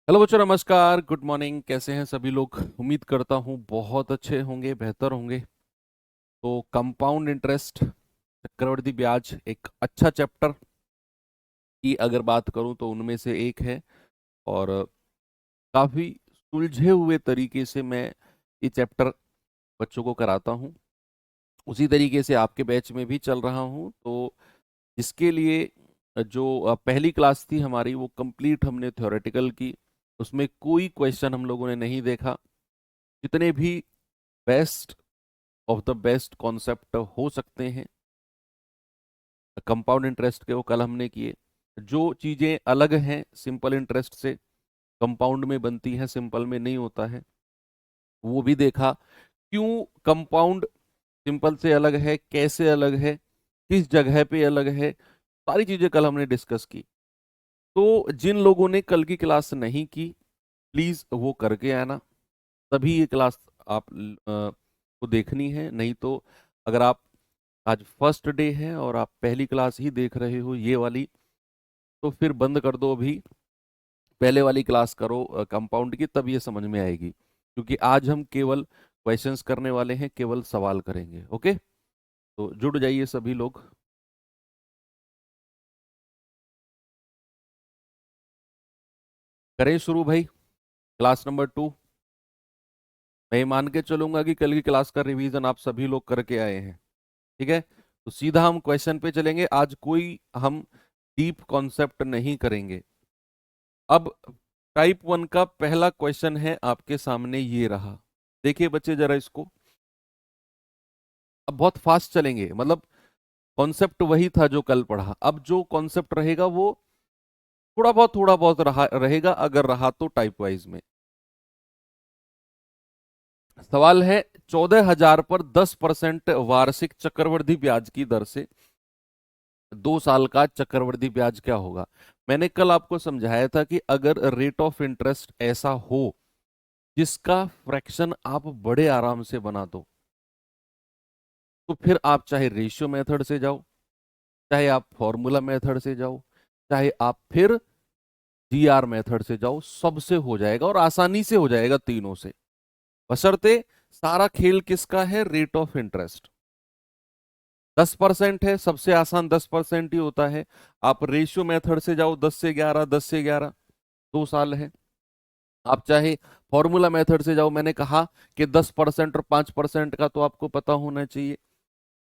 Hello बच्चों, नमस्कार, good morning. कैसे हैं सभी लोग? उम्मीद करता हूँ बहुत अच्छे होंगे, बेहतर होंगे। तो कंपाउंड इंटरेस्ट, चक्रवृद्धि ब्याज, एक अच्छा चैप्टर की अगर बात करूँ तो उनमें से एक है। और काफ़ी सुलझे हुए तरीके से मैं ये चैप्टर बच्चों को कराता हूँ। उसी तरीके से आपके बैच में भी चल रहा हूँ। तो इसके लिए जो पहली क्लास थी हमारी, वो कंप्लीट हमने थ्योरेटिकल की। उसमें कोई क्वेश्चन हम लोगों ने नहीं देखा। जितने भी best of the best concept हो सकते हैं कंपाउंड इंटरेस्ट के, वो कल हमने किए। जो चीजें अलग हैं सिंपल इंटरेस्ट से, कंपाउंड में बनती हैं, सिंपल में नहीं होता है, वो भी देखा। क्यों कंपाउंड सिंपल से अलग है, कैसे अलग है, किस जगह पे अलग है, सारी चीजें कल हमने डिस्कस की। तो जिन लोगों ने कल की क्लास नहीं की, प्लीज वो करके आना। तभी ये क्लास आप को देखनी है। नहीं तो अगर आप आज फर्स्ट डे है और आप पहली क्लास ही देख रहे हो ये वाली, तो फिर बंद कर दो अभी, पहले वाली क्लास करो कंपाउंड की, तब ये समझ में आएगी। क्योंकि आज हम केवल क्वेश्चंस करने वाले हैं, केवल सवाल करेंगे। ओके, तो जुड़ जाइए सभी लोग। करें शुरू भाई, क्लास नंबर 2। मैं ये मान के चलूंगा कि कल की क्लास का रिवीजन आप सभी लोग करके आए हैं। ठीक है, तो सीधा हम क्वेश्चन पे चलेंगे। आज कोई हम डीप कॉन्सेप्ट नहीं करेंगे। अब टाइप 1 का पहला क्वेश्चन है आपके सामने, ये रहा। देखिए बच्चे जरा इसको। अब बहुत फास्ट चलेंगे, मतलब कॉन्सेप्ट वही था जो कल पढ़ा। अब जो कॉन्सेप्ट रहेगा वो थोड़ा बहुत रहेगा, अगर रहा तो टाइप वाइज में। सवाल है, 14,000 पर 10% वार्षिक चक्रवृद्धि ब्याज की दर से 2 साल का चक्रवृद्धि ब्याज क्या होगा। मैंने कल आपको समझाया था कि अगर रेट ऑफ इंटरेस्ट ऐसा हो जिसका फ्रैक्शन आप बड़े आराम से बना दो, तो फिर आप चाहे रेशियो मेथड से जाओ, चाहे आप फॉर्मूला मेथड से जाओ, चाहे आप फिर जीआर मेथड से जाओ, सबसे हो जाएगा और आसानी से हो जाएगा तीनों से। बशर्ते सारा खेल किसका है? रेट ऑफ इंटरेस्ट 10% है, सबसे आसान 10% ही होता है। आप रेशियो मेथड से जाओ, 10 से 11, 10 से 11, 2 साल है। आप चाहे फॉर्मूला मेथड से जाओ, मैंने कहा कि 10% और 5% का तो आपको पता होना चाहिए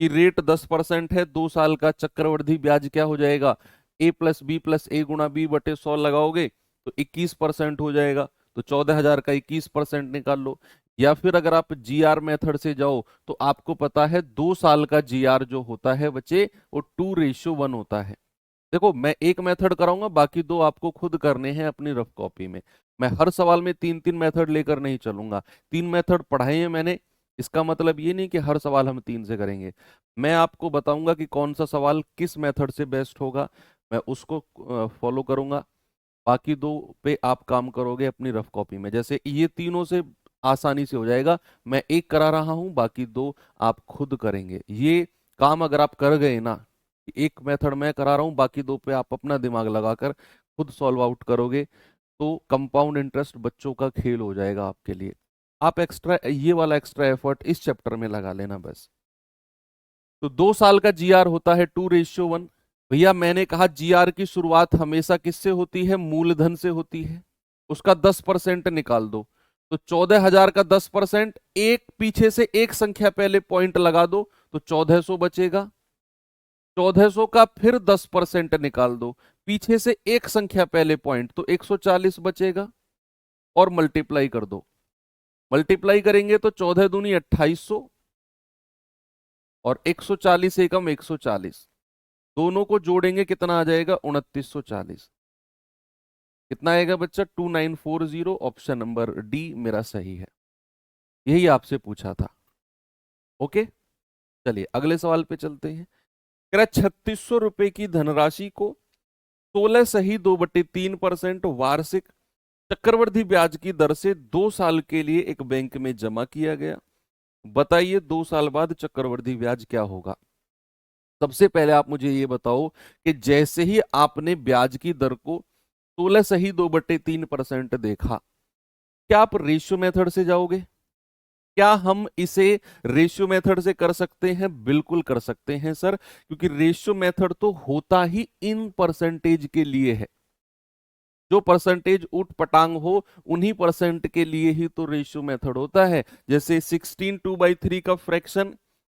कि रेट 10% है, 2 साल का चक्रवृद्धि ब्याज क्या हो जाएगा? ए प्लस बी प्लस ए गुणा बी बटे 100 लगाओगे तो 21% हो जाएगा। तो 14,000 का 21% निकाल लो। या फिर अगर आप जीआर मेथड से जाओ, तो आपको पता है 2 साल का जीआर जो होता है बच्चे, वो 2:1 होता है। देखो, मैं एक मेथड कराऊंगा, बाकी दो आपको खुद करने हैं अपनी रफ कॉपी में। मैं हर सवाल में 3-3 मेथड लेकर नहीं चलूंगा। 3 मेथड पढ़ाए हैं मैंने, इसका मतलब ये नहीं कि हर सवाल हम 3 से करेंगे। मैं आपको बताऊंगा कि कौन सा सवाल किस मेथड से बेस्ट होगा, मैं उसको फॉलो करूंगा। बाकी दो पे आप काम करोगे अपनी रफ कॉपी में। जैसे ये तीनों से आसानी से हो जाएगा, मैं एक करा रहा हूं, बाकी दो आप खुद करेंगे। ये काम अगर आप कर गए ना, एक मेथड मैं करा रहा हूं, बाकी दो पे आप अपना दिमाग लगाकर खुद सॉल्व आउट करोगे, तो कंपाउंड इंटरेस्ट बच्चों का खेल हो जाएगा आपके लिए। आप एक्स्ट्रा ये वाला एक्स्ट्रा एफर्ट इस चैप्टर में लगा लेना बस। तो 2 साल का जीआर होता है 2:1। भैया मैंने कहा जीआर की शुरुआत हमेशा किससे होती है? मूलधन से होती है। उसका 10% निकाल दो। तो 14,000 का 10%, एक पीछे से एक संख्या पहले पॉइंट लगा दो, तो 1,400 बचेगा। 1,400 का फिर 10% निकाल दो, पीछे से एक संख्या पहले पॉइंट, तो 140 बचेगा। और मल्टीप्लाई कर दो। मल्टीप्लाई करेंगे तो 14 दूनी 2,800, और 140 एकम 140, दोनों को जोड़ेंगे कितना आ जाएगा? 2,940। कितना आएगा बच्चा? 2,940। ऑप्शन नंबर डी मेरा सही है। यही आपसे पूछा था। ओके, चलिए अगले सवाल पे चलते हैं। कह रहा 3,600 रुपए की धनराशि को 16 सही 2/3% वार्षिक चक्रवृद्धि ब्याज की दर से 2 साल के लिए एक बैंक में जमा किया गया। बताइए 2 साल बाद चक्रवृद्धि ब्याज क्या होगा। सबसे पहले आप मुझे ये बताओ कि जैसे ही आपने ब्याज की दर को 16 सही 2/3% देखा। क्या आप रेशियो मेथड से जाओगे? क्या हम इसे रेशियो मेथड से कर सकते हैं? बिल्कुल कर सकते हैं सर, क्योंकि रेशियो मेथड तो होता ही इन परसेंटेज के लिए है। जो परसेंटेज उठ पटांग हो उन्हीं परसेंट के लिए ही तो रेशियो मेथड होता है। जैसे 16 2/3 का फ्रैक्शन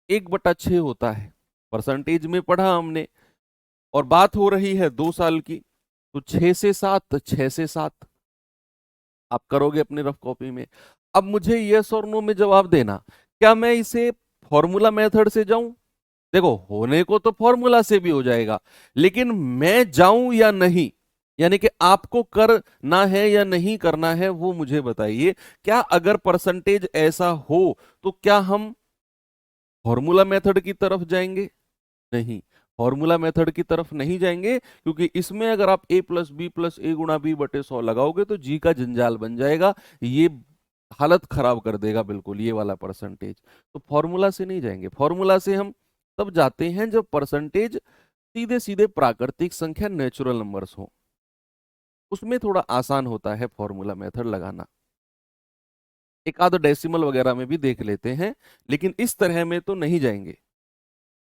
1/6 होता है, परसेंटेज में पढ़ा हमने। और बात हो रही है 2 साल की, तो 6 से 7, 6 से 7 आप करोगे अपनी रफ कॉपी में। अब मुझे यस और नो में जवाब देना, क्या मैं इसे फॉर्मूला मेथड से जाऊं? देखो, होने को तो फॉर्मूला से भी हो जाएगा, लेकिन मैं जाऊं या नहीं, यानी कि आपको करना है या नहीं करना है, वो मुझे बताइए। क्या अगर परसेंटेज ऐसा हो तो क्या हम फॉर्मूला मेथड की तरफ जाएंगे? नहीं, फॉर्मूला मेथड की तरफ नहीं जाएंगे, क्योंकि इसमें अगर आप a+b+a×b/100 लगाओगे तो जी का जंजाल बन जाएगा। ये हालत खराब कर देगा बिल्कुल, ये वाला परसेंटेज। तो फॉर्मूला से नहीं जाएंगे। फॉर्मूला से हम तब जाते हैं जब परसेंटेज सीधे सीधे प्राकृतिक संख्या नेचुरल नंबर्स हो, उसमें थोड़ा आसान होता है फॉर्मूला मेथड लगाना। एक आध डेसिमल वगैरह में भी देख लेते हैं, लेकिन इस तरह में तो नहीं जाएंगे।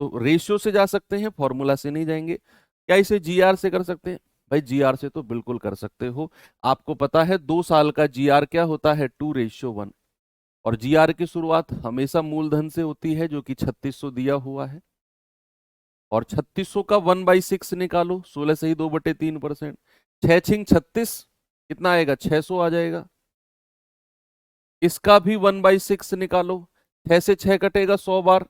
तो रेशियो से जा सकते हैं, फॉर्मूला से नहीं जाएंगे। क्या इसे जीआर से कर सकते हैं? भाई जीआर से तो बिल्कुल कर सकते हो। आपको पता है 2 साल का जीआर क्या होता है? 2:1। और जीआर की शुरुआत हमेशा मूलधन से होती है, जो कि 3600 दिया हुआ है। और 3600 का 1/6 निकालो, 16 सही 2/3%। 6×6 = 36, कितना आएगा? 600 आ जाएगा। इसका भी 1/6 निकालो, 6 से 6 कटेगा 100 बार,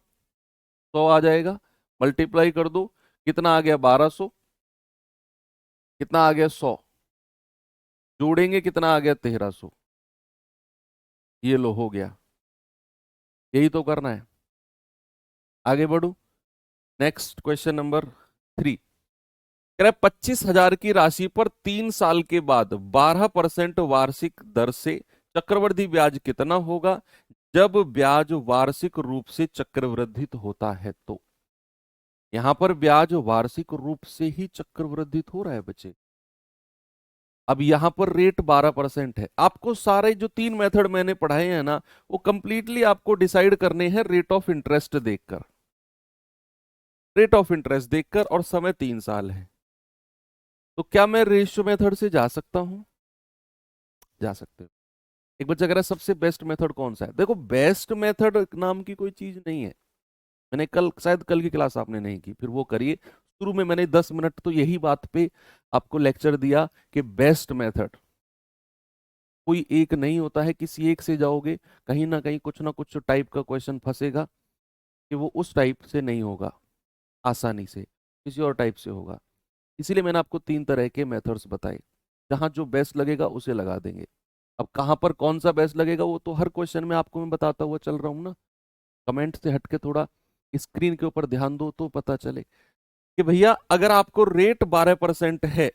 100 आ जाएगा। मल्टीप्लाई कर दो, कितना आ गया? 1200। कितना आ गया? 100। जोड़ेंगे कितना आ गया? 1300। ये लो, हो गया। यही तो करना है। आगे बढ़ू, नेक्स्ट क्वेश्चन नंबर 3। कह रहा है 25,000 की राशि पर 3 साल के बाद 12% वार्षिक दर से चक्रवृद्धि ब्याज कितना होगा जब ब्याज वार्षिक रूप से चक्रवृद्धित होता है? तो यहां पर ब्याज वार्षिक रूप से ही चक्रवृद्धित हो रहा है बच्चे। अब यहां पर रेट 12% है। आपको सारे जो 3 मेथड मैंने पढ़ाए हैं ना, वो कंप्लीटली आपको डिसाइड करने हैं रेट ऑफ इंटरेस्ट देखकर। रेट ऑफ इंटरेस्ट देखकर, और समय 3 साल है। तो क्या मैं रेशियो मेथड से जा सकता हूं? जा सकते हो। एक बच्चा कह रहा है सबसे बेस्ट मेथड कौन सा है? देखो, बेस्ट मेथड नाम की कोई चीज नहीं है। मैंने कल, शायद कल की क्लास आपने नहीं की, फिर वो करिए। शुरू में मैंने 10 मिनट तो यही बात पे आपको लेक्चर दिया कि बेस्ट मेथड कोई एक नहीं होता है। किसी एक से जाओगे, कहीं ना कुछ टाइप का क्वेश्चन फंसेगा कि वो उस टाइप से नहीं होगा आसानी से, किसी और टाइप से होगा। इसीलिए मैंने आपको 3 तरह के मेथड्स बताए। जहां जो बेस्ट लगेगा उसे लगा देंगे। अब कहां पर कौन सा बेस्ट लगेगा वो तो हर क्वेश्चन में आपको मैं बताता हुआ चल रहा हूं ना। कमेंट से हटके थोड़ा स्क्रीन के ऊपर ध्यान दो तो पता चले कि भैया अगर आपको रेट 12% है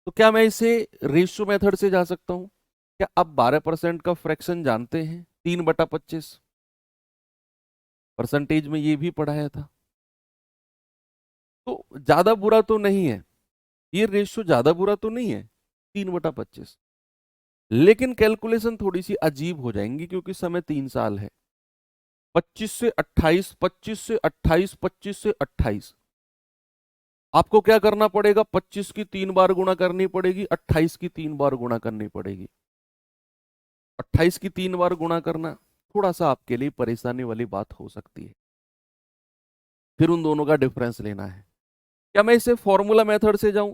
तो क्या मैं इसे रेशियो मेथड से जा सकता हूं? क्या आप 12% का फ्रैक्शन जानते हैं? 3/25 परसेंटेज में ये भी पढ़ाया था। तो ज्यादा बुरा तो नहीं है, ये रेशियो ज्यादा बुरा तो नहीं है, 3/25। लेकिन कैलकुलेशन थोड़ी सी अजीब हो जाएंगी, क्योंकि समय 3 साल है। 25 से 28, 25 से 28, 25 से 28। आपको क्या करना पड़ेगा? 25 की 3 बार गुणा करनी पड़ेगी, 28 की 3 बार गुणा करनी पड़ेगी। 28 की 3 बार गुणा करना थोड़ा सा आपके लिए परेशानी वाली बात हो सकती है। फिर उन दोनों का डिफरेंस लेना है। क्या मैं इसे फॉर्मूला मेथड से जाऊं?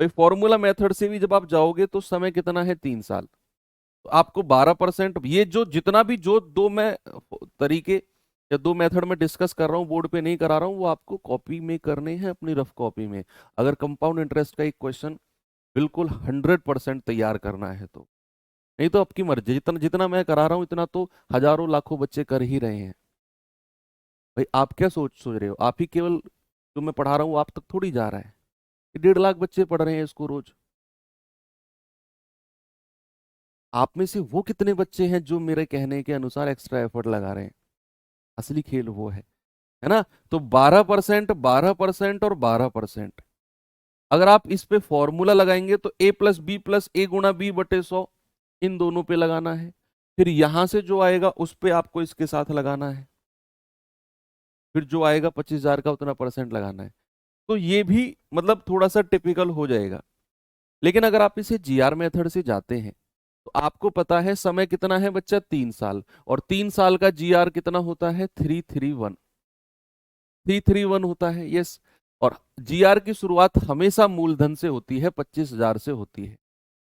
भाई फॉर्मूला मेथड से भी जब आप जाओगे तो समय कितना है? 3 साल। तो आपको 12%, ये जो जितना भी जो दो मैं तरीके या दो मेथड में डिस्कस कर रहा हूँ, बोर्ड पे नहीं करा रहा हूँ, वो आपको कॉपी में करने हैं, अपनी रफ कॉपी में। अगर कंपाउंड इंटरेस्ट का एक क्वेश्चन बिल्कुल 100% तैयार करना है तो, नहीं तो आपकी मर्जी। जितना जितना मैं करा रहा हूँ इतना तो हजारों लाखों बच्चे कर ही रहे हैं। भाई आप क्या सोच सोच रहे हो? आप ही केवल जो मैं पढ़ा रहा हूँ आप तक थोड़ी जा रहा है। 1.5 लाख बच्चे पढ़ रहे हैं इसको रोज। आप में से वो कितने बच्चे हैं जो मेरे कहने के अनुसार एक्स्ट्रा एफर्ट लगा रहे हैं? असली खेल वो है ना? तो 12%, 12% और 12%। अगर आप इस पे फॉर्मूला लगाएंगे तो a प्लस बी प्लस ए गुणा बी बटे 100, इन दोनों पे लगाना है। फिर यहां से जो आएगा उस पे आपको इसके साथ लगाना है, फिर जो आएगा 25,000 का उतना परसेंट लगाना है। तो ये भी मतलब थोड़ा सा टिपिकल हो जाएगा। लेकिन अगर आप इसे जीआर मेथड से जाते हैं तो आपको पता है समय कितना है बच्चा, 3 साल, और 3 साल का जीआर कितना होता है, 331 होता है। यस, और जीआर की शुरुआत हमेशा मूलधन से होती है, 25,000 से होती है।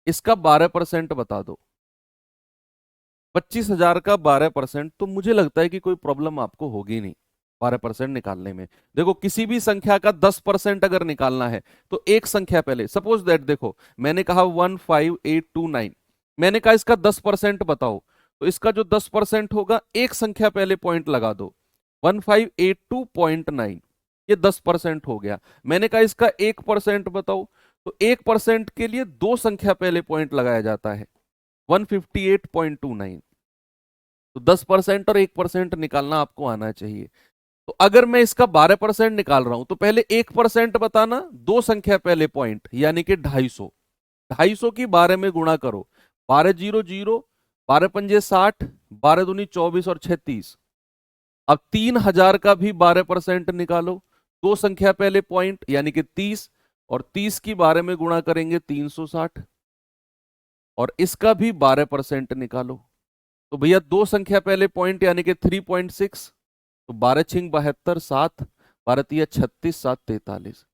इसका 12% बता दो, 25,000 का 12%, तो मुझे लगता है कि कोई प्रॉब्लम आपको होगी नहीं 12% निकालने में। देखो किसी भी संख्या का 10% अगर निकालना है तो एक संख्या पहले, सपोज दैट देखो मैंने कहा 15829, मैंने कहा इसका 10% बताओ, तो इसका जो 10% होगा एक संख्या पहले पॉइंट लगा दो, 1582.9, ये 10% हो गया। मैंने कहा इसका 1% बताओ, तो 1% के लिए दो संख्या पहले पॉइंट लगाया जाता है, 158.29। तो 10% और 1% निकालना आपको आना चाहिए। तो अगर मैं इसका 12% निकाल रहा हूं तो पहले 1% बताना, दो संख्या पहले पॉइंट, यानी कि 250, 250 की 12 में गुणा करो, 1200, 12×5 = 60, 12×2 = 24 और 36। अब 3,000 का भी 12% निकालो, दो संख्या पहले पॉइंट यानी कि 30, और 30 की 12 में गुणा करेंगे 360, और इसका भी 12% निकालो, तो भैया दो संख्या पहले पॉइंट यानी कि 3.6, तो 12×6 = 72, 7, 12×3 = 36, 7 43,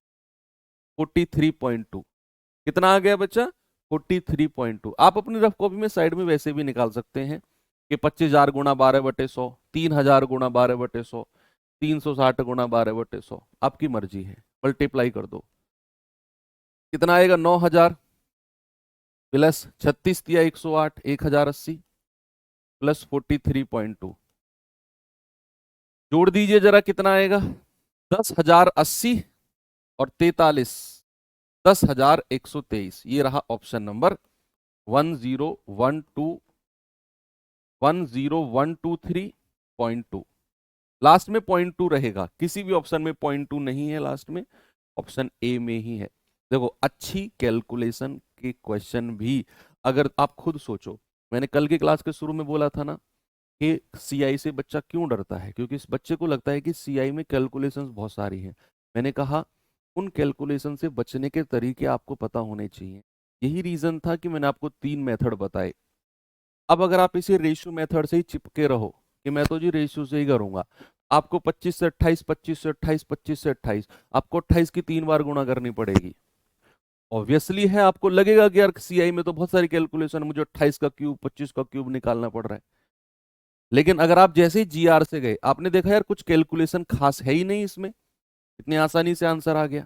43.2। कितना आ गया बच्चा, 43.2। आप अपनी रफ कॉपी में साइड में वैसे भी निकाल सकते हैं कि 25,000 गुणा 12/100, 3,000 गुणा 12/100, 360 गुणा 12/100, आपकी मर्जी है, मल्टीप्लाई कर दो। कितना आएगा, 9,000 प्लस 36 दिया 108, 1,080 प्लस 43.2, जोड़ दीजिए जरा कितना आएगा, 10,080 और 43, 10,123। ये रहा ऑप्शन नंबर 10123.2। लास्ट में 0.2 रहेगा, किसी भी ऑप्शन में 0.2 नहीं है, लास्ट में ऑप्शन ए में ही है। देखो अच्छी कैलकुलेशन के क्वेश्चन भी अगर आप खुद सोचो, मैंने कल की क्लास के शुरू में बोला था ना कि सीआई से बच्चा क्यों डरता है, क्योंकि इस बच्चे को लगता है कि सीआई में कैलकुलेशंस बहुत सारी हैं। मैंने कहा उन कैलकुलेशन से बचने के तरीके आपको पता होने चाहिए। यही रीजन था कि मैंने आपको 3 मेथड बताए। अब अगर आप इसे रेशियो मेथड से ही चिपके रहो कि मैं तो जी रेशियो से ही करूंगा, आपको 25 से 28, 25 से 28, 25 से 28, आपको 28 की 3 बार गुणा करनी पड़ेगी। ऑब्वियसली है, आपको लगेगा कि यार सीआई में तो बहुत सारी कैलकुलेशन, मुझे 28 का क्यूब 25 का क्यूब निकालना पड़ रहा है। लेकिन अगर आप जैसे ही जीआर से गए, आपने देखा यार कुछ कैलकुलेशन खास है ही नहीं इसमें, इतनी आसानी से आंसर आ गया।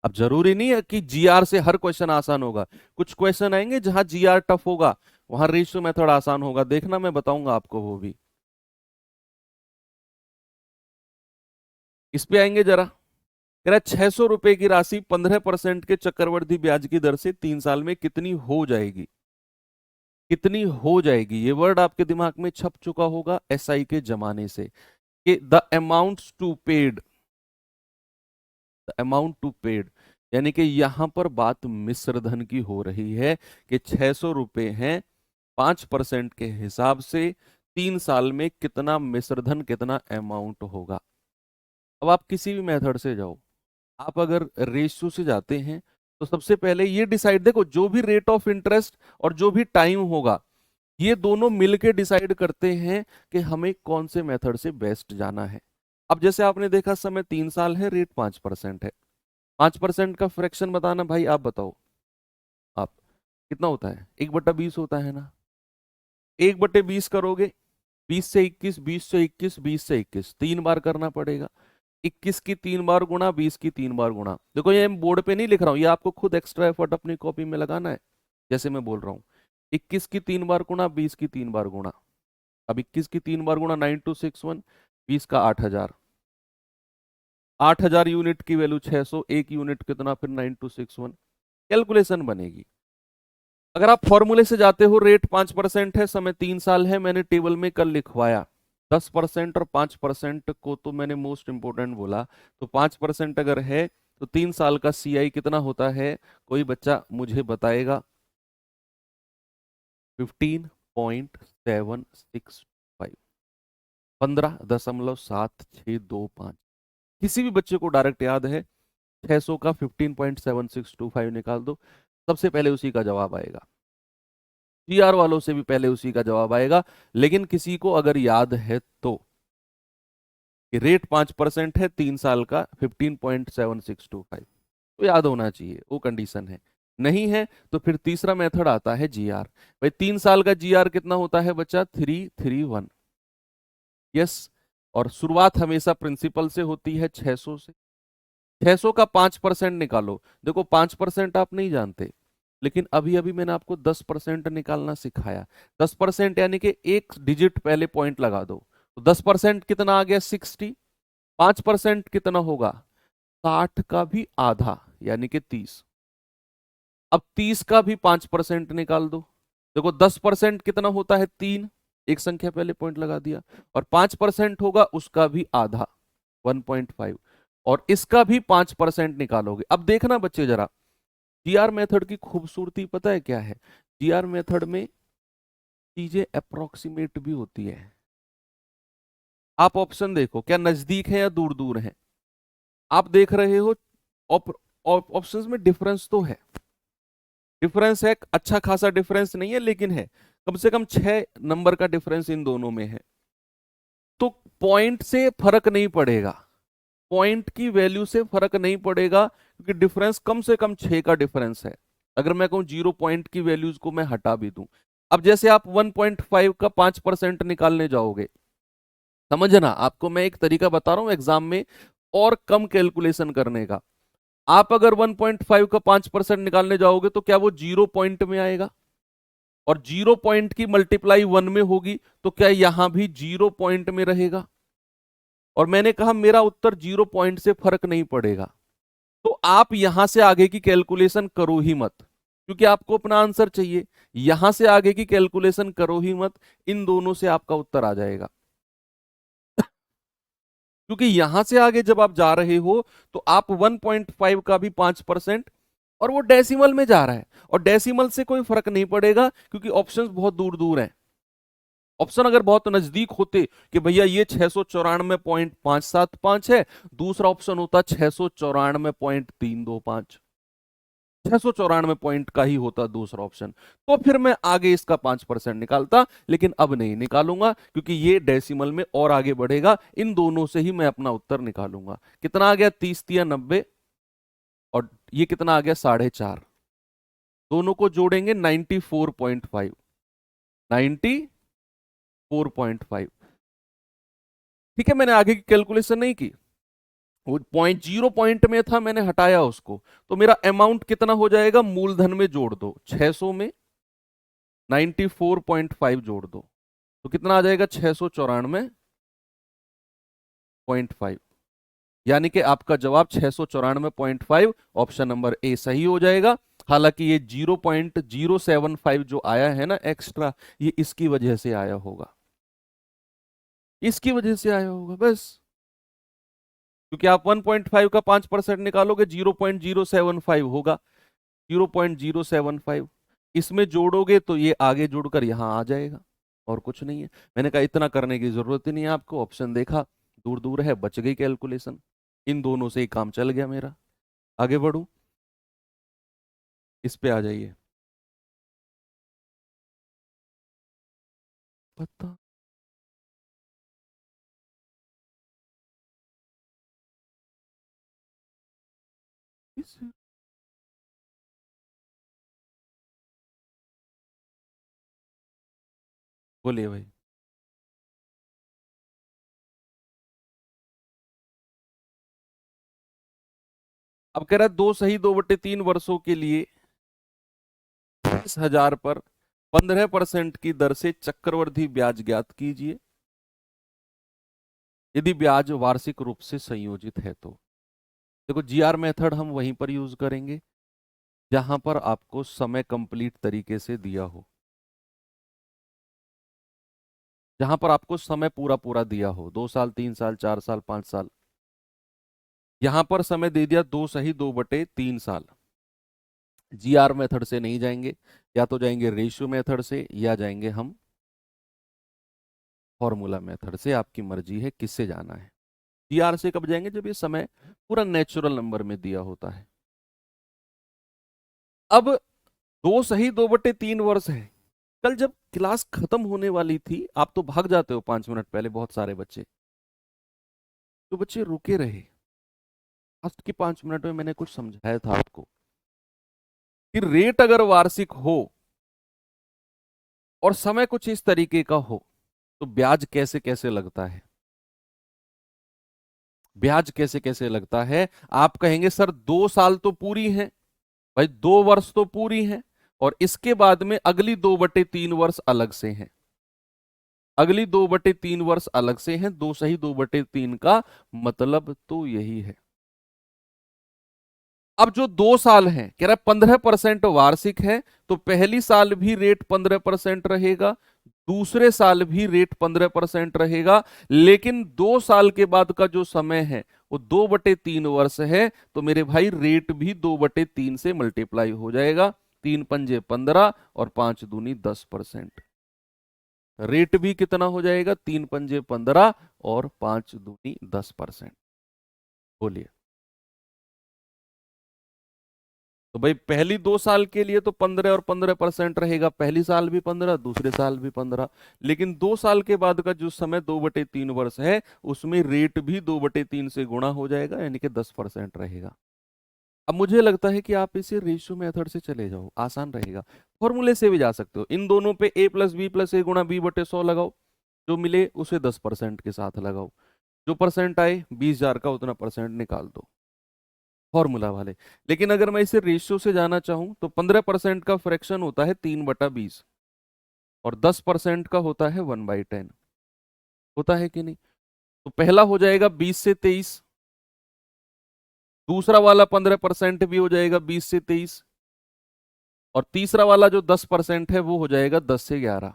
अब जरूरी नहीं है कि जीआर से हर क्वेश्चन आसान होगा, कुछ क्वेश्चन आएंगे जहां जीआर टफ होगा, वहां रेशियो मेथड आसान होगा, देखना मैं बताऊंगा आपको वो भी। इस पे आएंगे जरा, कह रहा है 600 रुपए की राशि 15% के चक्रवृद्धि ब्याज की दर से 3 साल में कितनी हो जाएगी। कितनी हो जाएगी, ये वर्ड आपके दिमाग में छप चुका होगा एसआई के जमाने से, कि the amount to paid, amount to paid, यानी कि यहां पर बात मिश्र धन की हो रही है कि 600 रुपए हैं, 5% के हिसाब से 3 साल में कितना मिश्र धन, कितना अमाउंट होगा। अब आप किसी भी मेथड से जाओ, आप अगर रेशियो से जाते हैं तो सबसे पहले ये डिसाइड, देखो जो भी रेट ऑफ इंटरेस्ट और जो भी टाइम होगा, ये दोनों मिलके डिसाइड करते हैं कि हमें कौन से मेथड से बेस्ट जाना है। अब जैसे आपने देखा समय 3 साल है, रेट 5% है, 5% का फ्रैक्शन बताना भाई, आप बताओ आप, कितना होता है, 1/20 होता है ना, 1/20 करोगे, 20 से 21, 20 से 21, 20 से 21, 3 बार करना पड़ेगा, 21 की 3 बार गुणा, 20 की 3 बार गुणा। देखो ये बोर्ड पे नहीं लिख रहा हूं, ये आपको खुद एक्स्ट्रा एफर्ट अपनी कॉपी में लगाना है, जैसे मैं बोल रहा हूँ, 21 की 3 बार गुणा, 20 की 3 बार गुणा। अब 21 की 3 बार गुणा 9261, 20 का 8,000, 8,000 यूनिट की वैल्यू 600, एक यूनिट कितना, फिर 9261, कैलकुलेशन बनेगी। अगर आप फॉर्मूले से जाते हो, रेट 5% है, समय 3 साल है, मैंने टेबल में कल लिखवाया, 10% और 5% को तो मैंने मोस्ट इंपोर्टेंट बोला, तो 5% अगर है तो 3 साल का CI कितना होता है, कोई बच्चा मुझे बताएगा? 15.765, 15.7625। किसी भी बच्चे को डायरेक्ट याद है 600 का 15.7625 निकाल दो, सबसे पहले उसी का जवाब आएगा। GR वालों से भी पहले उसी का जवाब आएगा। लेकिन किसी को अगर याद है तो कि रेट 5% है 3 साल का 15.7625, तो याद होना चाहिए, वो कंडीशन है। नहीं है तो फिर तीसरा मेथड आता है GR। भाई 3 साल का GR कितना होता है बच्चा? 331। यस। और शुरुआत हमेशा प्रिंसिपल से होती है 600 से। 600 का 5% निकालो। देखो 5% आप नहीं जानते, लेकिन अभी अभी मैंने आपको 10% निकालना सिखाया। 10% यानी कि एक डिजिट पहले पॉइंट लगा दो, तो 10% कितना आ गया? 60। 5% कितना होगा? 60 का भी आधा यानी कि 30। अब 30 का भी 5% निकाल दो। देखो 10% कितना होता है? 3। एक संख्या पहले पॉइंट लगा दिया। और 5% होगा उसका भी आधा, 1.5। और इसका भी 5% निकालोगे। अब देखना बच्चे जरा, GR मेथड की खूबसूरती पता है क्या है? GR मेथड में चीजें अप्रोक्सीमेट भी होती है। आप ऑप्शन देखो, क्या नजदीक है या दूर दूर है? आप देख रहे हो ऑप्शंस में डिफरेंस तो है, डिफरेंस है, अच्छा खासा डिफरेंस नहीं है लेकिन है, कम से कम 6 नंबर का डिफरेंस इन दोनों में है। तो पॉइंट से फर्क नहीं पड़ेगा, पॉइंट की वैल्यू से फर्क नहीं पड़ेगा, क्योंकि डिफरेंस कम से कम 6 का डिफरेंस है। अगर मैं कहूं 0 पॉइंट की वैल्यूज को मैं हटा भी दूं, अब जैसे आप 1.5 का 5% निकालने जाओगे, समझना, आपको मैं एक तरीका बता रहा हूं एग्जाम में और कम कैलकुलेशन करने का। आप अगर 1.5 का 5% निकालने जाओगे तो क्या वो 0 पॉइंट में आएगा? और 0 पॉइंट की मल्टीप्लाई 1 में होगी, तो क्या यहां भी 0 पॉइंट में रहेगा? और मैंने कहा मेरा उत्तर 0 पॉइंट से फर्क नहीं पड़ेगा। तो आप यहां से आगे की कैलकुलेशन करो ही मत, क्योंकि आपको अपना आंसर चाहिए। यहां से आगे की कैलकुलेशन करो ही मत, इन दोनों से आपका उत्तर आ जाएगा। क्योंकि यहां से आगे जब आप जा रहे हो तो आप 1.5 का भी 5%, और वो डेसिमल में जा रहा है, और डेसिमल से कोई फर्क नहीं पड़ेगा क्योंकि ऑप्शंस बहुत दूर दूर हैं। ऑप्शन अगर बहुत नजदीक होते कि भैया ये 694.575 है, दूसरा ऑप्शन होता 694.325, 694 पॉइंट का ही होता दूसरा ऑप्शन, तो फिर मैं आगे इसका 5% निकालता। लेकिन अब नहीं निकालूंगा क्योंकि ये डेसिमल में और आगे बढ़ेगा, इन दोनों से ही मैं अपना उत्तर निकालूंगा। कितना आ गया? 30 × 90, और ये कितना आ गया? 4.5। दोनों को जोड़ेंगे 94.5, 94.5। ठीक है, मैंने आगे की कैलकुलेशन नहीं की, वो पॉइंट 0 पॉइंट में था, मैंने हटाया उसको, तो मेरा अमाउंट कितना हो जाएगा? मूलधन में जोड़ दो, 600 में 94.5 जोड़ दो, तो कितना आ जाएगा? 694.5। यानी कि आपका जवाब 694.5, ऑप्शन नंबर ए सही हो जाएगा। हालांकि ये 0.075 जो आया है ना एक्स्ट्रा, ये इसकी वजह से आया होगा, इसकी वजह से आया होगा बस। क्योंकि आप 1.5 का 5% निकालोगे 0.075 होगा, 0.075 इसमें जोड़ोगे तो ये आगे जुड़कर यहां आ जाएगा, और कुछ नहीं है। मैंने कहा इतना करने की जरूरत ही नहीं है आपको, ऑप्शन देखा दूर दूर है, बच गई कैलकुलेशन, इन दोनों से ही काम चल गया मेरा। आगे बढ़ू, इस पे आ जाइए। पता इस बोलिए भाई। अब कह रहा है 2 सही 2/3 वर्षों के लिए 30,000 पर 15% की दर से चक्रवृद्धि ब्याज ज्ञात कीजिए यदि ब्याज वार्षिक रूप से संयोजित है तो। देखो GR मेथड हम वहीं पर यूज करेंगे जहां पर आपको समय कंप्लीट तरीके से दिया हो, जहां पर आपको समय पूरा पूरा दिया हो, 2 साल 3 साल 4 साल 5 साल। यहां पर समय दे दिया 2 सही 2/3 साल। जीआर मेथड से नहीं जाएंगे, या तो जाएंगे रेशियो मेथड से या जाएंगे हम फॉर्मूला मेथड से, आपकी मर्जी है किससे जाना है। जीआर से कब जाएंगे, जब ये समय पूरा नेचुरल नंबर में दिया होता है। अब 2 सही 2/3 वर्ष है। कल जब क्लास खत्म होने वाली थी, आप तो भाग जाते हो 5 मिनट पहले, बहुत सारे बच्चे, तो बच्चे रुके रहे। लास्ट की 5 मिनट में मैंने कुछ समझाया था आपको कि रेट अगर वार्षिक हो और समय कुछ इस तरीके का हो तो ब्याज कैसे कैसे लगता है। ब्याज कैसे कैसे लगता है, आप कहेंगे सर 2 साल तो पूरी है, भाई 2 वर्ष तो पूरी है, और इसके बाद में अगली 2/3 वर्ष अलग से हैं। अगली 2/3 वर्ष अलग से हैं। 2 सही 2/3 का मतलब तो यही है। अब जो 2 साल है, कह रहा है 15% वार्षिक है, तो पहली साल भी रेट 15% रहेगा, दूसरे साल भी रेट 15% रहेगा, लेकिन 2 साल के बाद का जो समय है वो 2/3 वर्ष है, तो मेरे भाई रेट भी 2/3 से मल्टीप्लाई हो जाएगा। 3 पंजे 15 और 5 दूनी 10%। रेट भी कितना हो जाएगा, 3 पंजे 15 और 5 दूनी 10%। बोलिए। तो भाई पहली 2 साल के लिए तो 15 और 15% रहेगा, पहली साल भी 15, दूसरे साल भी 15, लेकिन 2 साल के बाद का जो समय 2/3 वर्ष है, उसमें रेट भी 2/3 से गुणा हो जाएगा, यानी कि 10% रहेगा। अब मुझे लगता है कि आप इसे रेशियो मेथड से चले जाओ, आसान रहेगा। फॉर्मूले से भी जा सकते हो, इन दोनों पे a+b+a गुणा b/100 लगाओ, जो मिले उसे 10% के साथ लगाओ, जो परसेंट आए 20,000 का उतना परसेंट निकाल दो, फॉर्मूला वाले। लेकिन अगर मैं इसे रेशियो से जाना चाहूं तो 15% का फ्रैक्शन होता है 3/20, और 10% का होता है 1/10। होता है कि नहीं। तो पहला हो जाएगा 20 से 23, दूसरा वाला 15% भी हो जाएगा 20 से 23, और तीसरा वाला जो 10% है वो हो जाएगा 10 से 11।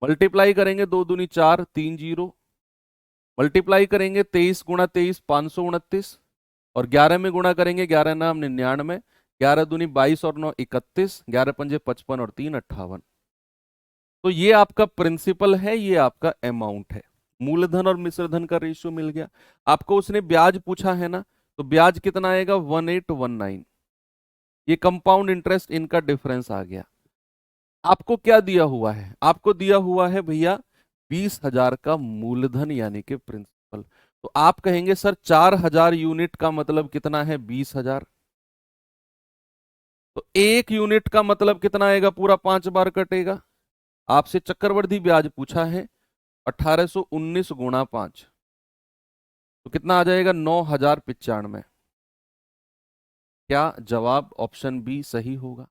मल्टीप्लाई करेंगे 2 दूनी 4, 3 0, मल्टीप्लाई करेंगे 23 गुणा 23 529, और 11 में गुणा करेंगे 11×9 = 99, 11 दूनी 22 और 9 = 31, 11 पंजे 55 और 3 = 58। तो ये आपका प्रिंसिपल है, ये आपका अमाउंट है। मूलधन और मिश्रधन का रेशियो मिल गया। आपको उसने ब्याज पूछा है ना, तो ब्याज कितना आएगा 1819। ये कंपाउंड इंटरेस्ट इनका डिफरेंस आ गया। आपको क्या दिया हुआ है, आपको दिया हुआ है भैया 20,000 का मूलधन यानी कि प्रिंसिपल। तो आप कहेंगे सर 4,000 यूनिट का मतलब कितना है 20,000, तो 1 यूनिट का मतलब कितना आएगा, पूरा 5 बार कटेगा। आपसे चक्रवृद्धि ब्याज पूछा है 1819 × 5, तो कितना आ जाएगा 9,095। क्या जवाब ऑप्शन बी सही होगा।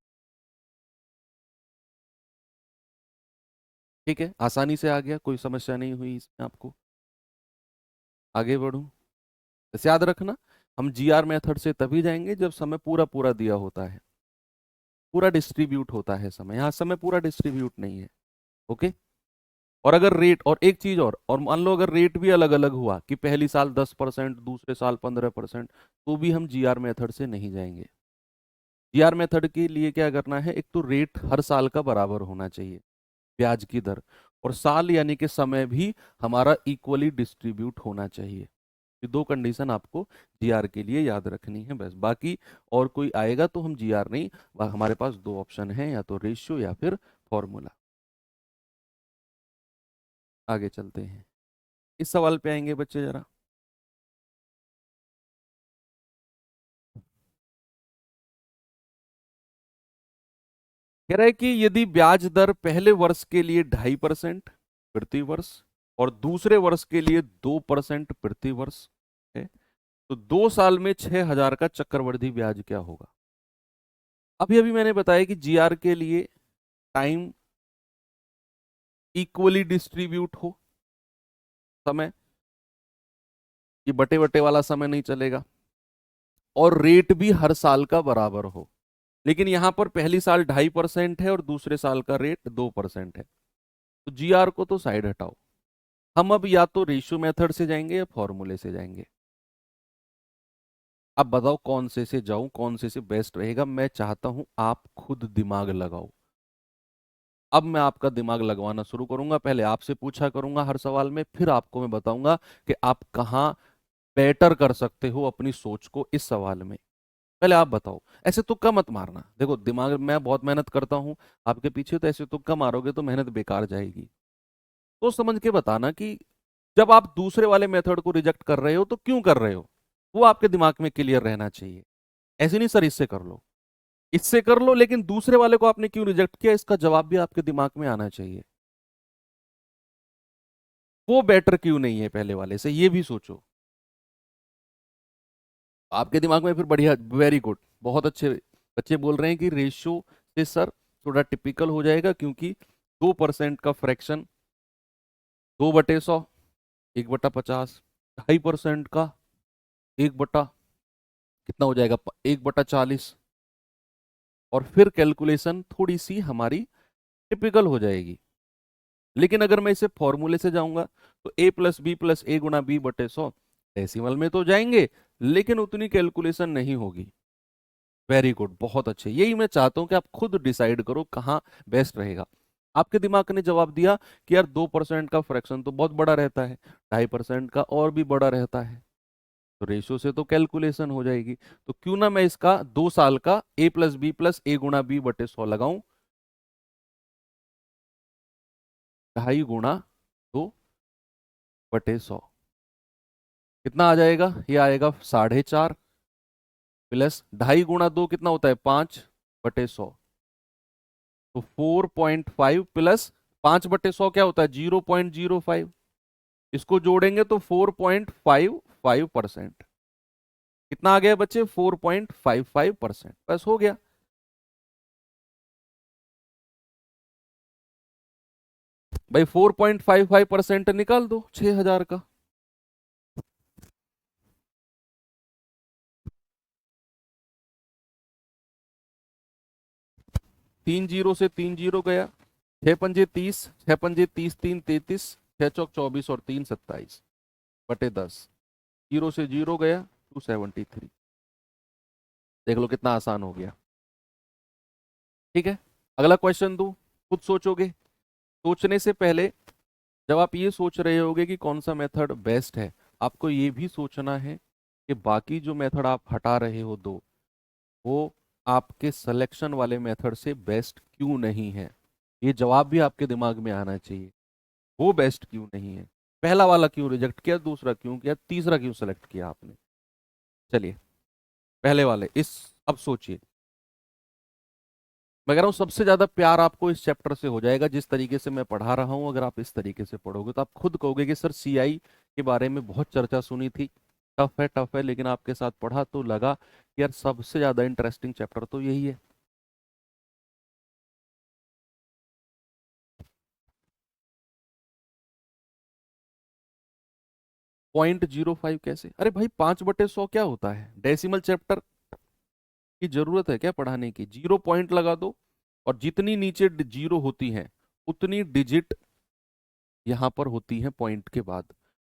ठीक है, आसानी से आ गया, कोई समस्या नहीं हुई इसमें आपको। आगे बढ़ूं, बस याद रखना हम जीआर मेथड से तभी जाएंगे जब समय पूरा पूरा दिया होता है, पूरा डिस्ट्रीब्यूट होता है समय। यहां समय पूरा डिस्ट्रीब्यूट नहीं है। ओके। और अगर रेट, और एक चीज और मान लो अगर रेट भी अलग अलग हुआ कि पहली साल 10%, दूसरे साल 15%, तो भी हम जीआर मेथड से नहीं जाएंगे। जीआर मेथड के लिए क्या करना है, एक तो रेट हर साल का बराबर होना चाहिए, ब्याज की दर, और साल यानी कि समय भी हमारा इक्वली डिस्ट्रीब्यूट होना चाहिए। ये दो कंडीशन आपको जीआर के लिए याद रखनी है बस। बाकी और कोई आएगा तो हम जीआर नहीं, हमारे पास दो ऑप्शन है, या तो रेशियो या फिर फॉर्मूला। आगे चलते हैं, इस सवाल पे आएंगे बच्चे जरा। कह रहा है कि यदि ब्याज दर पहले वर्ष के लिए 2.5% प्रति वर्ष और दूसरे वर्ष के लिए 2% प्रति वर्ष है, तो 2 साल में 6,000 का चक्रवृद्धि ब्याज क्या होगा। अभी अभी मैंने बताया कि जीआर के लिए टाइम इक्वली डिस्ट्रीब्यूट हो, समय ये बटे बटे वाला समय नहीं चलेगा, और रेट भी हर साल का बराबर हो। लेकिन यहां पर पहली साल 2.5% है और दूसरे साल का रेट 2% है, तो जीआर को तो साइड हटाओ। हम अब या तो रेशियो मेथड से जाएंगे या फॉर्मूले से जाएंगे। अब बताओ कौन से जाऊं, कौन से बेस्ट रहेगा। मैं चाहता हूं आप खुद दिमाग लगाओ। अब मैं आपका दिमाग लगवाना शुरू करूंगा। पहले आपसे पूछा करूंगा हर सवाल में, फिर आपको मैं बताऊंगा कि आप कहाँ बेटर कर सकते हो अपनी सोच को इस सवाल में। पहले आप बताओ, ऐसे तुक्का मत मारना। देखो दिमाग, मैं बहुत मेहनत करता हूं आपके पीछे, तो ऐसे तुक्का मारोगे तो मेहनत बेकार जाएगी। तो समझ के बताना कि जब आप दूसरे वाले मेथड को रिजेक्ट कर रहे हो तो क्यों कर रहे हो, वो आपके दिमाग में क्लियर रहना चाहिए। ऐसे नहीं सर इससे कर लो, इससे कर लो, लेकिन दूसरे वाले को आपने क्यों रिजेक्ट किया, इसका जवाब भी आपके दिमाग में आना चाहिए। वो बेटर क्यों नहीं है पहले वाले से, ये भी सोचो। आपके दिमाग में फिर बढ़िया, वेरी गुड, बहुत अच्छे बच्चे बोल रहे हैं कि रेशियो से सर थोड़ा टिपिकल हो जाएगा, क्योंकि 2% का फ्रैक्शन 2/100, 1/50, 2.5% का 1 बटा कितना हो जाएगा, 1/40, और फिर कैलकुलेशन थोड़ी सी हमारी टिपिकल हो जाएगी। लेकिन अगर मैं इसे फॉर्मूले से जाऊंगा तो a+b+a×b/100 डेसिमल में तो जाएंगे, लेकिन उतनी कैलकुलेशन नहीं होगी। वेरी गुड, बहुत अच्छे। यही मैं चाहता हूं कि आप खुद डिसाइड करो कहाँ बेस्ट रहेगा। आपके दिमाग ने जवाब दिया कि यार 2% का फ्रैक्शन तो बहुत बड़ा रहता है, 2.5% का और भी बड़ा रहता है, तो रेशियो से तो कैलकुलेशन हो जाएगी। तो क्यों ना मैं इसका 2 साल का a+b+a×b/100 लगाऊं, 2.5 गुणा 2/100 कितना आ जाएगा, ये आएगा 4.5, प्लस 2.5 गुणा 2 कितना होता है, 5/100, तो 4.5 प्लस 5/100 क्या होता है, 0.05। इसको जोड़ेंगे तो 4.55%। कितना आ गया बच्चे, 4.55%, बस हो गया। भाई 4.55% निकाल दो 6,000 का। 3 जीरो से 3 जीरो गया, 6 पंजे 30, 6 पंजे 30, 3 33, 6 चौक 24 और 3 27/10, जीरो से जीरो गया 273। देख लो कितना आसान हो गया। ठीक है, अगला क्वेश्चन दो, खुद सोचोगे। सोचने से पहले जब आप ये सोच रहे होगे कि कौन सा मेथड बेस्ट है, आपको ये भी सोचना है कि बाकी जो मेथड आप हटा रहे हो दो, वो आपके सिलेक्शन वाले मेथड से बेस्ट क्यों नहीं है। ये जवाब भी आपके दिमाग में आना चाहिए, वो बेस्ट क्यों नहीं है। पहला वाला क्यों रिजेक्ट किया, दूसरा क्यों किया, तीसरा क्यों सेलेक्ट किया आपने। चलिए पहले वाले इस, अब सोचिए। मैं कह रहा हूँ सबसे ज्यादा प्यार आपको इस चैप्टर से हो जाएगा जिस तरीके से मैं पढ़ा रहा हूँ। अगर आप इस तरीके से पढ़ोगे तो आप खुद कहोगे कि सर सीआई के बारे में बहुत चर्चा सुनी थी, टफ है, लेकिन आपके साथ पढ़ा तो लगा कि यार सबसे ज्यादा इंटरेस्टिंग चैप्टर तो यही है। 0.05 कैसे, अरे भाई 5/100 क्या होता है, डेसिमल चैप्टर की जरूरत है क्या पढ़ाने की। 0 पॉइंट लगा दो, और जितनी नीचे जीरो होती है उतनी डिजिट यहां पर होती है पॉइंट के बाद।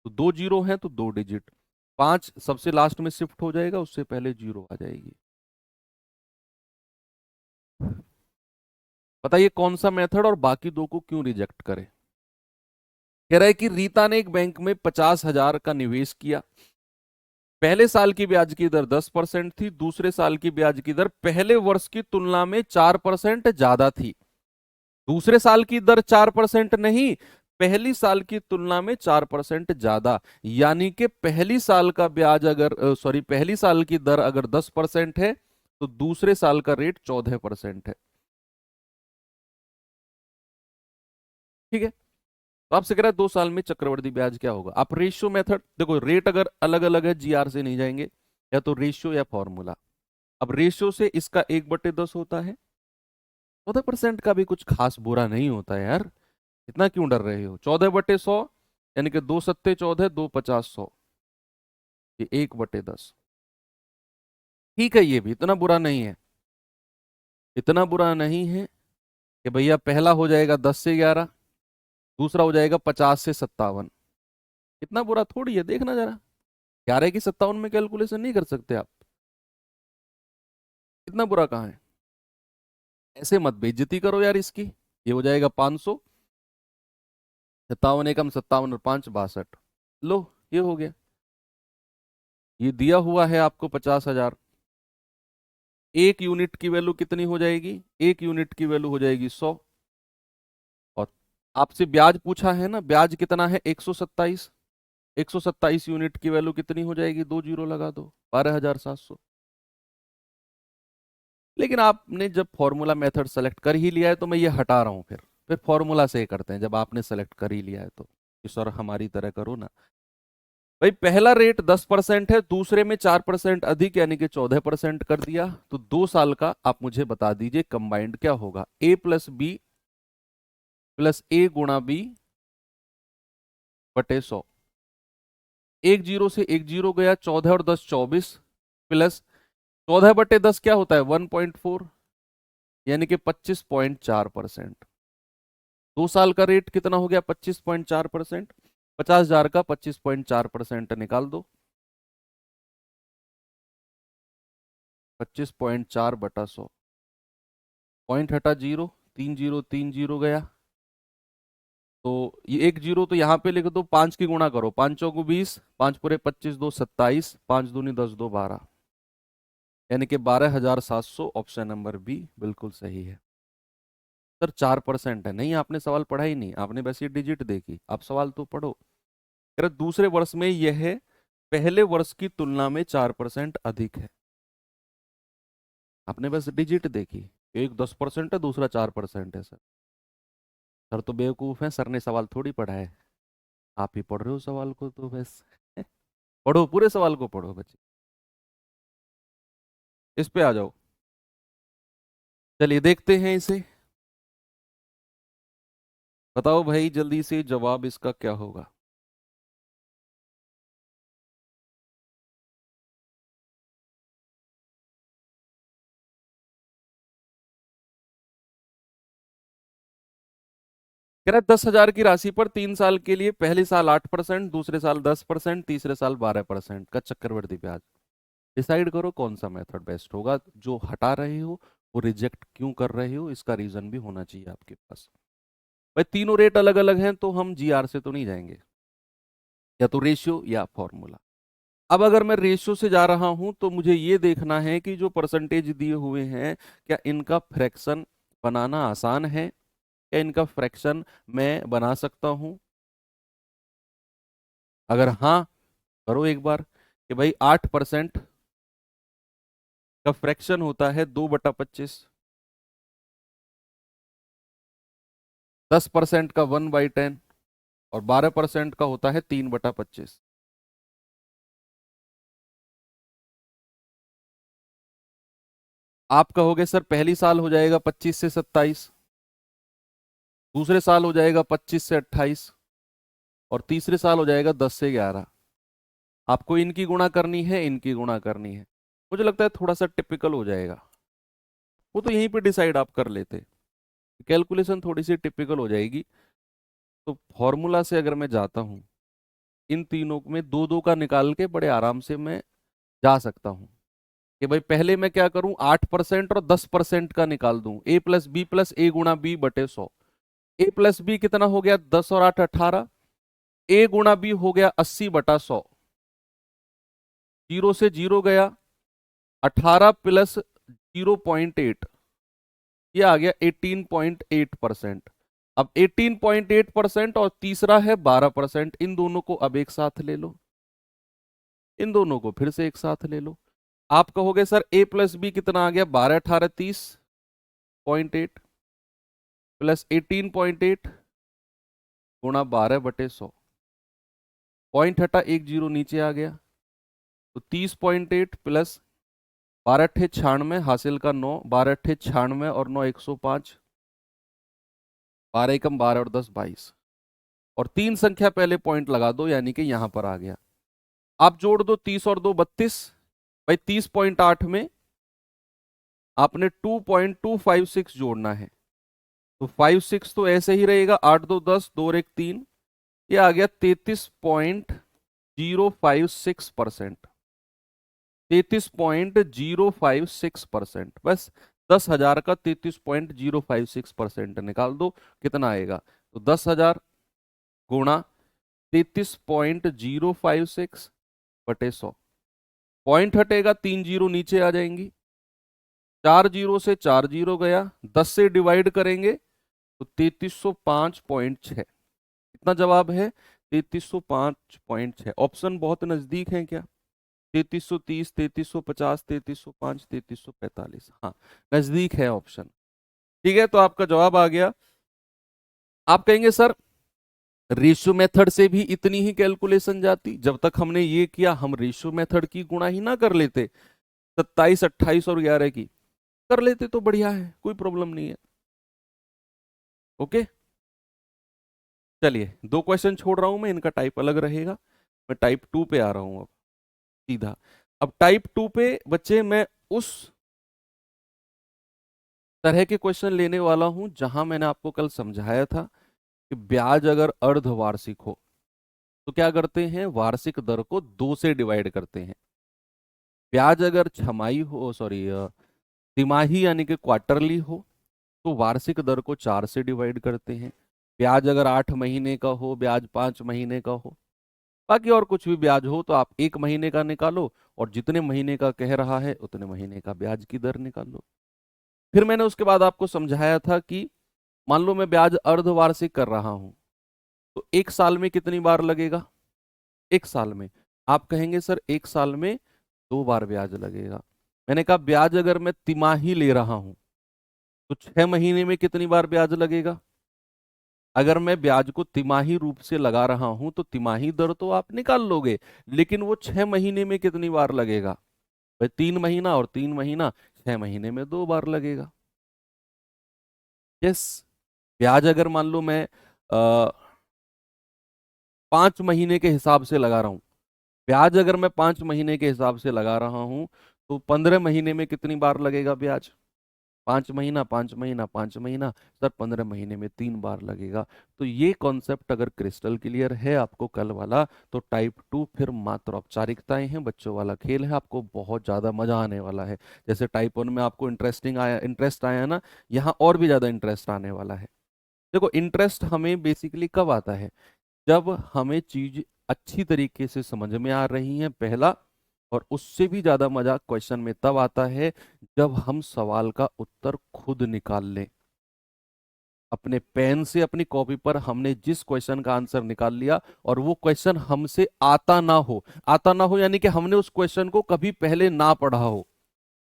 तो 2 जीरो है तो 2 डिजिट, 5 सबसे लास्ट में शिफ्ट हो जाएगा, उससे पहले जीरो आ जाएगी। बताइए कौन सा मेथड और बाकी दो को क्यों रिजेक्ट करे। कह रहा है कि रीता ने एक बैंक में 50,000 का निवेश किया। पहले साल की ब्याज की दर 10% थी, दूसरे साल की ब्याज की दर पहले वर्ष की तुलना में 4% ज्यादा थी। दूसरे साल की दर 4% नहीं, पहली साल की तुलना में 4% ज्यादा। यानी कि पहली साल का ब्याज अगर सॉरी पहली साल की दर अगर 10% है तो दूसरे साल का रेट 14% है। ठीक है, तो आपसे कह रहा है 2 साल में चक्रवृद्धि ब्याज क्या होगा। आप रेशियो मेथड देखो, रेट अगर अलग अलग है जीआर से नहीं जाएंगे, या तो रेशियो या फॉर्मूला। अब रेशियो से इसका 1/10 होता है, 14% का भी कुछ खास बुरा नहीं होता है यार, इतना क्यों डर रहे हो। 14/100 यानी कि 2 सत्ते 14, 2 50 100, ये 1/10। ठीक है, ये भी इतना बुरा नहीं है, इतना बुरा नहीं है कि भैया पहला हो जाएगा 10 से 11, दूसरा हो जाएगा 50 से 57। इतना बुरा थोड़ी है, देखना जरा। 11 की 57 में कैलकुलेशन नहीं कर सकते आप। इतना बुरा कहाँ है? ऐसे मत बेइज्जती करो यार इसकी। ये हो जाएगा 500, 57 एकम 57 और 5 62। लो, ये हो गया। ये दिया हुआ है आपको 50,000। एक यूनिट की वैल्यू कितनी हो जाएगी? एक यूनिट की वैल्यू हो जाएगी 100। और आपसे ब्याज पूछा है ना, ब्याज कितना है? 127। 127 यूनिट की वैल्यू कितनी हो जाएगी? 2 जीरो लगा दो, 12,700। लेकिन आपने जब फॉर्मूला मेथड सेलेक्ट कर ही लिया है तो मैं ये हटा रहा हूं। फिर फॉर्मूला से ही करते हैं, जब आपने सेलेक्ट कर ही लिया है तो। कि सर हमारी तरह करो ना भाई। पहला रेट 10% है, दूसरे में 4% अधिक यानी कि 14% कर दिया। तो 2 साल का आप मुझे बता दीजिए कंबाइंड क्या होगा? ए प्लस बी प्लस ए गुणा बी बटे 100। एक जीरो से एक जीरो गया, 14 और 10 24, प्लस 14 बटे 10 क्या होता है? 1.4, यानी कि 25.4%। 2 साल का रेट कितना हो गया? 25.4%। 50,000 का 25.4% निकाल दो। 25.4 बटा 100, पॉइंट हटा जीरो, 3 जीरो 3 जीरो गया। तो ये एक जीरो तो यहाँ पे लिख दो, 5 की गुणा करो, 5 चौको 20, 5 पूरे 25, 2 27, 5 दूनी 10, 2 12, यानी कि 12,700। ऑप्शन नंबर बी बिल्कुल सही है। सर 4% है। नहीं, आपने सवाल पढ़ा ही नहीं, आपने बस ये डिजिट देखी। आप सवाल तो पढ़ो। कह रहे दूसरे वर्ष में यह है पहले वर्ष की तुलना में 4% अधिक है। आपने बस डिजिट देखी। एक 10% है, दूसरा 4% है। सर तो बेवकूफ है, सर ने सवाल थोड़ी पढ़ा है। आप ही पढ़ रहे हो सवाल को तो बस। पढ़ो, पूरे सवाल को पढ़ो बच्चे। इस पे आ जाओ। चलिए देखते हैं इसे। बताओ भाई जल्दी से जवाब इसका क्या होगा? कह रहा है 10,000 की राशि पर 3 साल के लिए पहले साल 8%, दूसरे साल 10%, तीसरे साल 12% का चक्रवृद्धि ब्याज। डिसाइड करो कौन सा मेथड बेस्ट होगा। जो हटा रहे हो वो रिजेक्ट क्यों कर रहे हो, इसका रीजन भी होना चाहिए आपके पास। भाई तीनों रेट अलग अलग हैं तो हम जीआर से तो नहीं जाएंगे, या तो रेशियो या फॉर्मूला। अब अगर मैं रेशियो से जा रहा हूं तो मुझे ये देखना है कि जो परसेंटेज दिए हुए हैं क्या इनका फ्रैक्शन बनाना आसान है, क्या इनका फ्रैक्शन मैं बना सकता हूं। अगर हाँ, करो एक बार कि भाई 8% का फ्रैक्शन होता है 2/25। 10% का 1/10, और 12% का होता है 3/25। आप कहोगे सर पहली साल हो जाएगा 25 से 27, दूसरे साल हो जाएगा 25 से 28, और तीसरे साल हो जाएगा 10 से 11। आपको इनकी गुणा करनी है, इनकी गुणा करनी है। मुझे लगता है थोड़ा सा टिपिकल हो जाएगा। वो तो यहीं पे डिसाइड आप कर लेते। कैलकुलेशन थोड़ी सी टिपिकल हो जाएगी। तो फॉर्मूला से अगर मैं जाता हूं, इन तीनों में दो दो का निकाल के बड़े आराम से मैं जा सकता हूं। कि भाई पहले मैं क्या करूं, 8% और 10% का निकाल दूं। ए प्लस बी प्लस ए गुणा बी बटे 100। ए प्लस बी कितना हो गया? 10 और 8 18। ए गुणा बी हो गया 80/100। जीरो से जीरो गया, 18 प्लस 0.8, ये आ गया 18.8%। अब 18.8% और तीसरा है 12%, इन दोनों को अब एक साथ ले लो। इन दोनों को फिर से एक साथ ले लो। आप कहोगे सर ए प्लस बी कितना आ गया? 12 18 30.8 प्लस 18.8 गुणा 12/100। पॉइंट हटा, एक जीरो नीचे आ गया। तो 30.8 प्लस 12 अट्ठे 96, हासिल का 9, 12 अट्ठे 96 और 9 105, 12 एकम 12 और 10 22, और तीन संख्या पहले पॉइंट लगा दो यानी कि यहां पर आ गया। आप जोड़ दो, 30 और 2 32। भाई 30.8 में आपने 2.256 जोड़ना है। तो 56 तो ऐसे ही रहेगा, 8 2 10, 2 और 1 3, ये आ गया 33.056%। 33.056%, बस 10,000 का 33.056% निकाल दो, कितना आएगा? तो 10,000 गुणा 33.056 बटे 100, पॉइंट हटेगा, 3 जीरो नीचे आ जाएंगी, 4 जीरो से 4 जीरो गया, 10 से डिवाइड करेंगे तो 3305.6, कितना जवाब है? 3305.6। ऑप्शन बहुत नजदीक है क्या? 3330, 3350, 3305, 3345, हाँ नजदीक है ऑप्शन। ठीक है, तो आपका जवाब आ गया। आप कहेंगे सर रेशियो मेथड से भी इतनी ही कैलकुलेशन जाती? जब तक हमने ये किया हम रेशियो मेथड की गुणा ही ना कर लेते, 27, 28 और 11 की कर लेते तो बढ़िया है, कोई प्रॉब्लम नहीं है। ओके, चलिए 2 क्वेश्चन छोड़ रहा हूं मैं, इनका टाइप अलग रहेगा। मैं टाइप 2 पे आ रहा हूं अब सीधा। अब टाइप 2 पे बच्चे मैं उस तरह के क्वेश्चन लेने वाला हूं जहां मैंने आपको कल समझाया था कि ब्याज अगर अर्धवार्षिक हो तो क्या करते हैं, वार्षिक दर को 2 से डिवाइड करते हैं। ब्याज अगर छमाही हो, सॉरी तिमाही यानी कि क्वार्टरली हो तो वार्षिक दर को 4 से डिवाइड करते हैं। ब्याज अगर 8 महीने का हो, ब्याज 5 महीने का हो, बाकी और कुछ भी ब्याज हो तो आप 1 महीने का निकालो और जितने महीने का कह रहा है उतने महीने का ब्याज की दर निकालो। फिर मैंने उसके बाद आपको समझाया था कि मान लो मैं ब्याज अर्धवार्षिक कर रहा हूं तो 1 साल में कितनी बार लगेगा? 1 साल में आप कहेंगे सर 1 साल में 2 बार ब्याज लगेगा। मैंने कहा ब्याज अगर मैं तिमाही ले रहा हूं तो 6 महीने में कितनी बार ब्याज लगेगा? अगर मैं ब्याज को तिमाही रूप से लगा रहा हूं तो तिमाही दर तो आप निकाल लोगे, लेकिन वो 6 महीने में कितनी बार लगेगा? भाई 3 महीना और 3 महीना, 6 महीने में 2 बार लगेगा। यस, ब्याज अगर मान लो मैं 5 महीने के हिसाब से लगा रहा हूं, ब्याज अगर मैं 5 महीने के हिसाब से लगा रहा हूं तो 15 महीने में कितनी बार लगेगा ब्याज? 5 महीना, 5 महीना, 5 महीना, सर 15 महीने में 3 बार लगेगा। तो ये कॉन्सेप्ट अगर क्रिस्टल क्लियर है आपको कल वाला, तो टाइप 2 फिर मात्र औपचारिकताएं हैं, बच्चों वाला खेल है, आपको बहुत ज्यादा मजा आने वाला है। जैसे टाइप 1 में आपको इंटरेस्ट आया ना, यहाँ और भी ज्यादा इंटरेस्ट आने वाला है। देखो इंटरेस्ट हमें बेसिकली कब आता है? जब हमें चीज अच्छी तरीके से समझ में आ रही है, पहला। और उससे भी ज्यादा मजा क्वेश्चन में तब आता है जब हम सवाल का उत्तर खुद निकाल लें। अपने पेन से अपनी कॉपी पर हमने जिस क्वेश्चन का आंसर निकाल लिया और वो क्वेश्चन हमसे आता ना हो, आता ना हो यानी कि हमने उस क्वेश्चन को कभी पहले ना पढ़ा हो,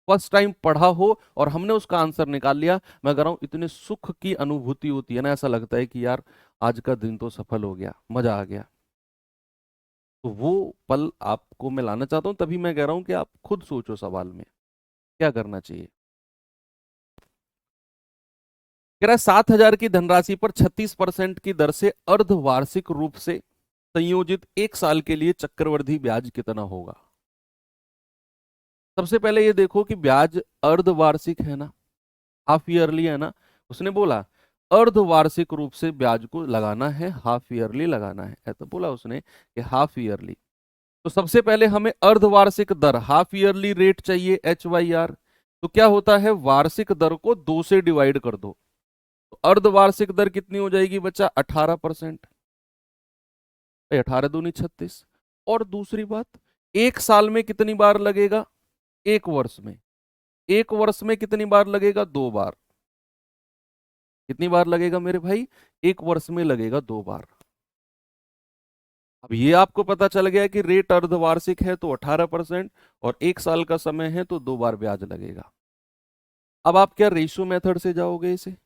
फर्स्ट टाइम पढ़ा हो और हमने उसका आंसर निकाल लिया। मैं कह रहा हूं इतने सुख की अनुभूति होती है ना, ऐसा लगता है कि यार आज का दिन तो सफल हो गया, मजा आ गया। तो वो पल आपको मैं लाना चाहता हूं, तभी मैं कह रहा हूं कि आप खुद सोचो सवाल में क्या करना चाहिए। कह रहा है 7,000 की धनराशि पर 36% की दर से अर्धवार्षिक रूप से संयोजित 1 साल के लिए चक्रवृद्धि ब्याज कितना होगा? सबसे पहले ये देखो कि ब्याज अर्धवार्षिक है ना, हाफ ईयरली है ना। उसने बोला अर्धवार्षिक रूप से ब्याज को लगाना है, हाफ ईयरली लगाना है, तो बोला उसने कि हाफ ईयरली। तो सबसे पहले हमें अर्धवार्षिक दर, हाफ ईयरली रेट चाहिए, HYR। तो क्या होता है, वार्षिक दर को 2 से डिवाइड कर दो, तो अर्धवार्षिक दर कितनी हो जाएगी बच्चा? 18%। 18 दूनी 36। और दूसरी बात, 1 साल में कितनी बार लगेगा? 1 वर्ष में, 1 वर्ष में कितनी बार लगेगा? 2 बार। कितनी बार लगेगा मेरे भाई? 1 वर्ष में लगेगा 2 बार। अब ये आपको पता चल गया कि रेट अर्धवार्षिक है तो 18% और 1 साल का समय है तो 2 बार ब्याज लगेगा। अब आप क्या रेशियो मेथड से जाओगे इसे?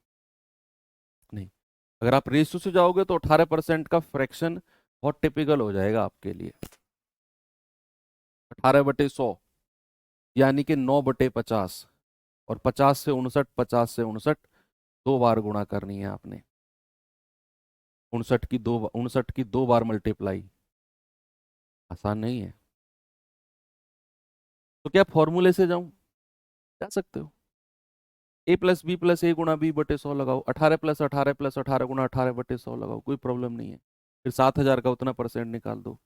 नहीं। अगर आप रेशियो से जाओगे तो 18% का फ्रैक्शन बहुत टिपिकल हो जाएगा आपके लिए। 18/100 यानी कि 9/50, और 50 से 59, 50 से 59, 2 बार गुणा करनी है आपने। 59 की 2 बार मल्टीप्लाई आसान नहीं है। तो क्या फॉर्मूले से जाऊं? जा सकते हो, A+B+A×B/100 लगाओ, 18+18+18 लगाओ, कोई प्रॉब्लम नहीं है। फिर 7,000 का उतना परसेंट निकाल दो।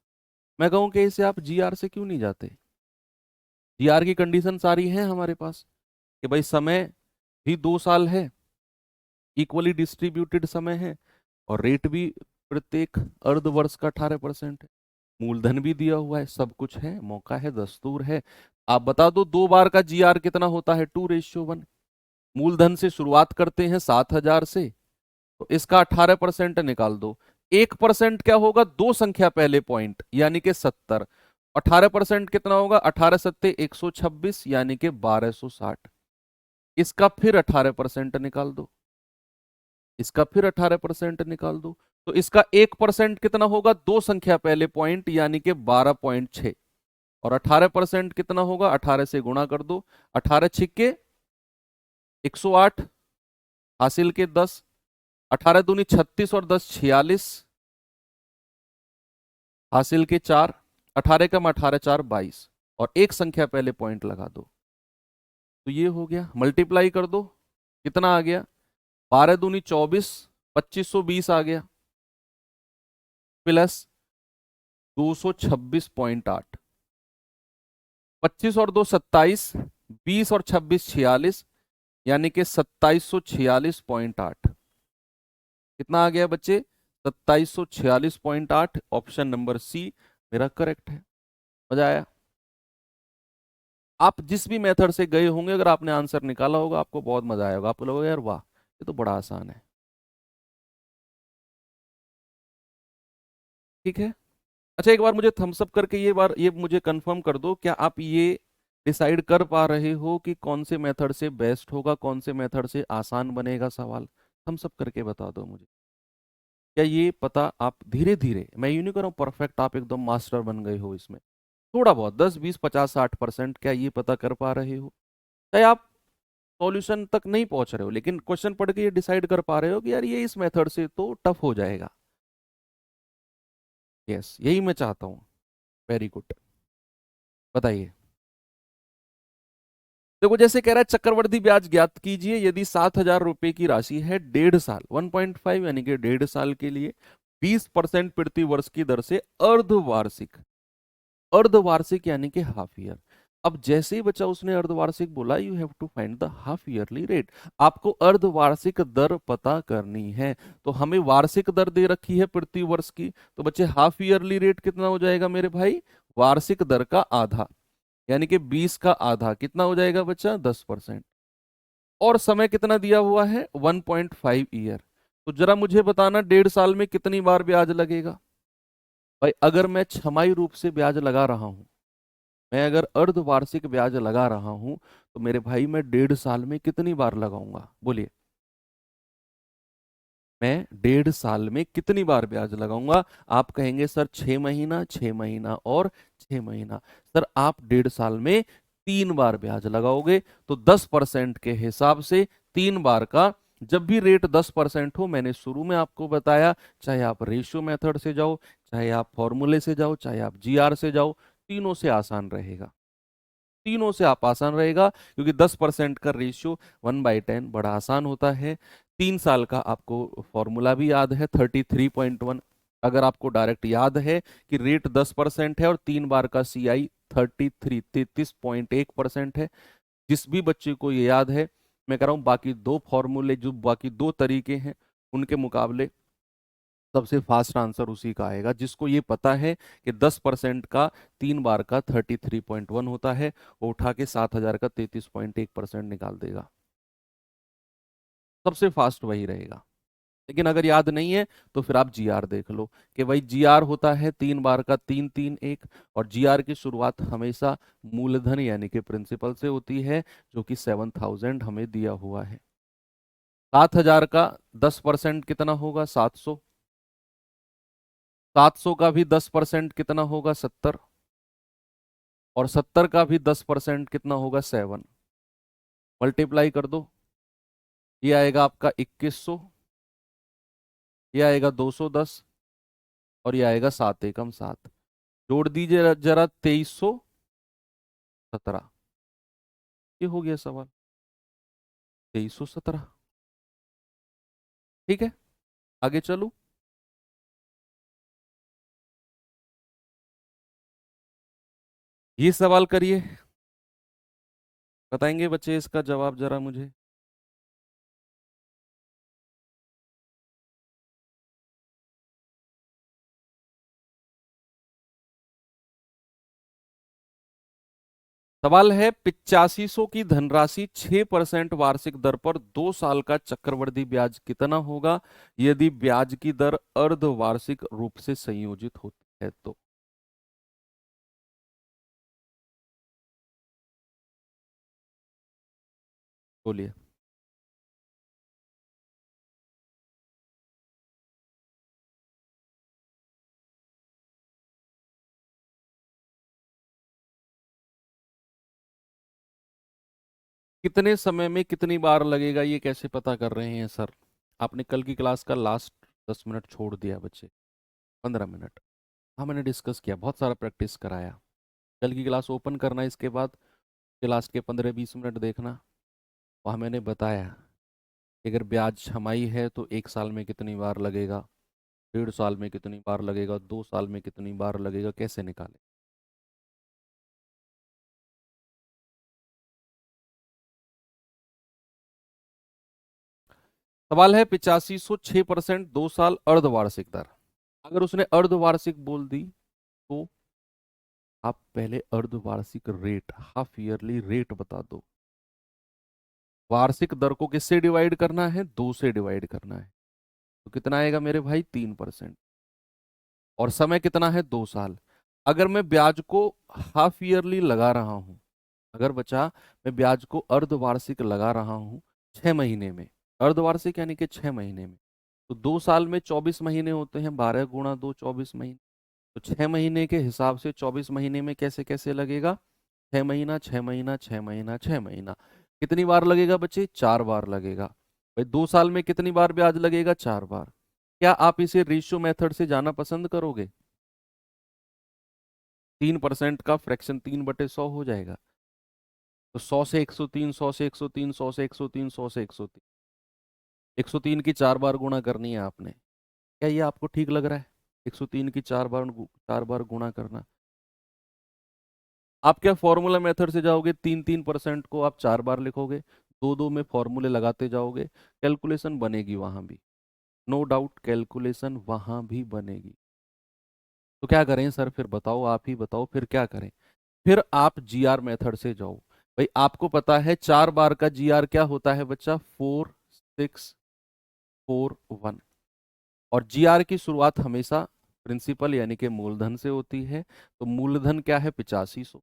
मैं कहूं कि इसे आप GR से क्यों नहीं जाते? जीआर की कंडीशन सारी है हमारे पास कि भाई समय भी 2 साल है, इक्वली डिस्ट्रीब्यूटेड समय है, और रेट भी प्रत्येक अर्धवर्ष का 18% है, मूलधन भी दिया हुआ है, सब कुछ है, मौका है, दस्तूर है। आप बता दो 2 बार का जीआर कितना होता है? 2:1। मूलधन से शुरुआत करते हैं 7,000 से, तो इसका 18% निकाल दो। 1% क्या होगा? दो संख्या पहले पॉइंट यानी कि 70। 18% कितना होगा? 18 सत्ते 126 यानी कि 1260। इसका फिर 18% निकाल दो, इसका फिर 18% निकाल दो, तो इसका 1% कितना होगा? दो संख्या पहले पॉइंट यानी कि 12.6। और 18% कितना होगा? 18 से गुणा कर दो, 18 छिक्के 108, हासिल के 10, 18 दूनी 36 और 10 46, हासिल के 4, 18 कम 18 4 22, और एक संख्या पहले पॉइंट लगा दो, तो ये हो गया। मल्टीप्लाई कर दो, कितना आ गया? 12 दूनी 24, 2520 आ गया, प्लस 226.8। 25 और 2 27, 20 और 26 46, यानी कि 2746.8। कितना आ गया बच्चे? 2746.8। ऑप्शन नंबर सी मेरा करेक्ट है। मजा आया? आप जिस भी मेथड से गए होंगे, अगर आपने आंसर निकाला होगा, आपको बहुत मजा आएगा, आपको लगेगा यार वाह, ये तो बड़ा आसान है। ठीक है। अच्छा, एक बार मुझे थम्स अप करके ये मुझे कंफर्म कर दो, क्या आप ये डिसाइड कर पा रहे हो कि कौन से मेथड से बेस्ट होगा, कौन से मेथड से आसान बनेगा सवाल? थम्स अप करके बता दो मुझे। क्या ये पता आप धीरे धीरे, मैं यूं नहीं कर रहा हूं परफेक्ट आप एकदम मास्टर बन गए हो इसमें, थोड़ा बहुत 10 20 50 60%, क्या ये पता कर पा रहे हो? चाहे आप सॉल्यूशन तक नहीं पहुंच रहे हो, लेकिन क्वेश्चन पढ़ के ये डिसाइड कर पा रहे हो कि यार ये इस मेथड से तो टफ हो जाएगा। यस, यही मैं चाहता हूँ। Very good. बताइए। देखो, जैसे कह रहा है चक्रवृद्धि ब्याज ज्ञात कीजिए यदि 7,000 रुपए की राशि है 1.5 साल 1.5 यानी कि 1.5 साल के लिए 20% प्रति वर्ष की दर से अर्धवार्षिक, अर्धवार्षिक यानी कि हाफ ईयर। अब जैसे ही बच्चा उसने अर्धवार्षिक बोला, you have to find the half yearly rate. आपको अर्धवार्षिक दर पता करनी है, तो हमें वार्षिक दर दे रखी है प्रति वर्ष की, तो बच्चे हाफ ईयरली रेट कितना हो जाएगा मेरे भाई? वार्षिक दर का आधा, यानी कि 20 का आधा कितना हो जाएगा बच्चा? 10%। और समय कितना दिया हुआ है? 1.5 ईयर। तो जरा मुझे बताना 1.5 साल में कितनी बार ब्याज लगेगा? भाई अगर मैं छमाही रूप से ब्याज लगा रहा हूं, मैं अगर अर्धवार्षिक ब्याज लगा रहा हूं, तो मेरे भाई मैं 1.5 साल में कितनी बार लगाऊंगा? बोलिए। मैं 1.5 साल में कितनी बार ब्याज लगाऊंगा? आप कहेंगे सर 6 महीना, 6 महीना और 6 महीना। सर आप 1.5 साल में 3 बार ब्याज लगाओगे, तो 10% के हिसाब से 3 बार का, जब भी रेट 10% हो, मैंने शुरू में आपको बताया, चाहे आप रेशियो मेथड से जाओ, चाहे आप फॉर्मूले से जाओ, चाहे आप जीआर से जाओ, तीनों से आसान रहेगा, तीनों से आप आसान रहेगा, क्योंकि 10% का रेशियो 1/10 बड़ा आसान होता है। 3 साल का आपको फॉर्मूला भी याद है 33.1। अगर आपको डायरेक्ट याद है कि रेट 10% है और 3 बार का सीआई 33.1% है, जिस भी बच्चे को ये याद है, मैं कह रहा हूं बाकी दो फॉर्मूले, जो बाकी दो तरीके हैं, उनके मुकाबले सबसे फास्ट आंसर उसी का आएगा जिसको ये पता है कि 10% का 3 बार का 33.1 होता है, वो उठा के 7,000 का 33.1% निकाल देगा। सबसे फास्ट वही रहेगा। लेकिन अगर याद नहीं है, तो फिर आप जीआर देख लो कि भाई जीआर होता है 3 बार का 3-3-1, और जीआर की शुरुआत हमेशा मूलधन यानी कि प्रिंसिपल से होती है, जो कि 7,000 हमें दिया हुआ है। 7,000 का 10% कितना होगा? 700। 700 का भी 10% कितना होगा? 70। और 70 का भी 10% कितना होगा? 7। मल्टीप्लाई कर दो, ये आएगा आपका 2100, ये आएगा 210, और ये आएगा 7 एकम 7। जोड़ दीजिए जरा 2317। ये हो गया सवाल, 2317। ठीक है, आगे चलो। ये सवाल करिए। बताएंगे बच्चे इसका जवाब जरा मुझे। सवाल है 8500 की धनराशि 6% वार्षिक दर पर 2 साल का चक्रवृद्धि ब्याज कितना होगा यदि ब्याज की दर अर्धवार्षिक रूप से संयोजित होती है तो। बोलिए। कितने समय में कितनी बार लगेगा ये कैसे पता कर रहे हैं सर? आपने कल की क्लास का लास्ट 10 मिनट छोड़ दिया बच्चे, 15 मिनट। हाँ मैंने डिस्कस किया, बहुत सारा प्रैक्टिस कराया। कल की क्लास ओपन करना, इसके बाद क्लास के 15-20 मिनट देखना। वहाँ मैंने बताया कि अगर ब्याज छमाही है तो 1 साल में कितनी बार लगेगा, 1.5 साल में कितनी बार लगेगा, 2 साल में कितनी बार लगेगा, कैसे निकाले। सवाल है 8506%, 2 साल अर्धवार्षिक दर। अगर उसने अर्धवार्षिक बोल दी तो आप पहले अर्धवार्षिक रेट, हाफ ईयरली रेट बता दो। वार्षिक दर को किससे डिवाइड करना है? 2 से डिवाइड करना है। तो कितना आएगा मेरे भाई? 3%। और समय कितना है? 2 साल। अगर मैं ब्याज को हाफ ईयरली लगा रहा हूं, अगर बचा मैं ब्याज को अर्धवार्षिक लगा रहा हूं 6 महीने में, अर्धवार्षिक यानी कि 6 महीने में, तो 2 साल में 24 महीने होते हैं, 12 × 2 24 महीने। तो 6 महीने के हिसाब से 24 महीने में कैसे कैसे लगेगा? 6 महीना, 6 महीना, 6 महीना, 6 महीना। कितनी बार लगेगा बच्चे? 4 बार लगेगा। भाई 2 साल में कितनी बार ब्याज लगेगा? 4 बार। क्या आप इसे रेशियो मेथड से जाना पसंद करोगे? 3% का फ्रैक्शन 3/100 हो जाएगा। तो 100 से 103, 100 से 103, 100 से 103, 100 से 103, 103 की 4 बार गुणा करनी है आपने। क्या ये आपको ठीक लग रहा है? 103 की 4 बार गुणा करना। आप क्या फॉर्मूला मेथड से जाओगे? 3% को आप 4 बार लिखोगे, 2 2 में फॉर्मूले लगाते जाओगे, कैलकुलेशन बनेगी वहां भी। नो डाउट कैलकुलेशन वहां भी बनेगी। तो क्या करें सर फिर? बताओ, आप ही बताओ फिर क्या करें। फिर आप जीआर मेथड से जाओ। भाई आपको पता है 4 बार का जीआर क्या होता है बच्चा? 4641। और जीआर की शुरुआत हमेशा प्रिंसिपल यानी कि मूलधन से होती है। तो मूलधन क्या है? 8500।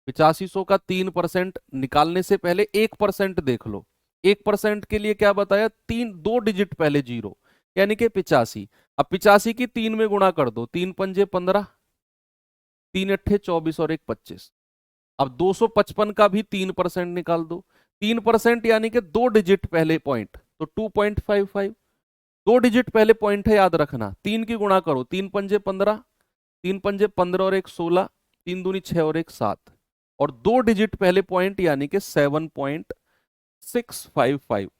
8500 का 3% निकालने से पहले 1% देख लो। 1% के लिए क्या बताया? 2 डिजिट पहले जीरो, यानी कि 85। अब 85 की 3 में गुणा कर दो, 3 × 5 = 15, 3 × 8 = 24 और 1 = 25। अब 255 का भी 3% निकाल दो। 3% यानी कि 2 डिजिट पहले पॉइंट, तो 2.55। 2 डिजिट पहले पॉइंट है, याद रखना। 3 की गुणा करो, 3 × 5 = 15, 3 × 5 = 15 और 1 = 16, 3 × 2 = 6 और 1 = 7। और 2 डिजिट पहले पॉइंट यानी कि 7.655।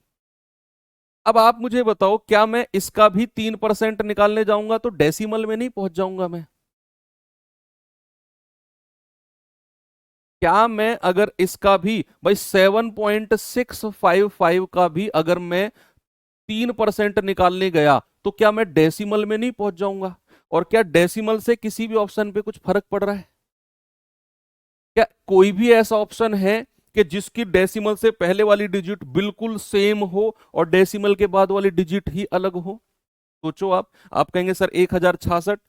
अब आप मुझे बताओ, क्या मैं इसका भी 3% निकालने जाऊंगा तो डेसिमल में नहीं पहुंच जाऊंगा मैं? क्या मैं अगर इसका भी भाई 7.655 का भी अगर मैं 3% निकालने गया तो क्या मैं डेसिमल में नहीं पहुंच जाऊंगा? और क्या डेसिमल से किसी भी ऑप्शन पे कुछ फर्क पड़ रहा है? क्या कोई भी ऐसा ऑप्शन है कि जिसकी डेसिमल से पहले वाली डिजिट बिल्कुल सेम हो और डेसिमल के बाद वाली डिजिट ही अलग हो? सोचो आप कहेंगे सर 1066,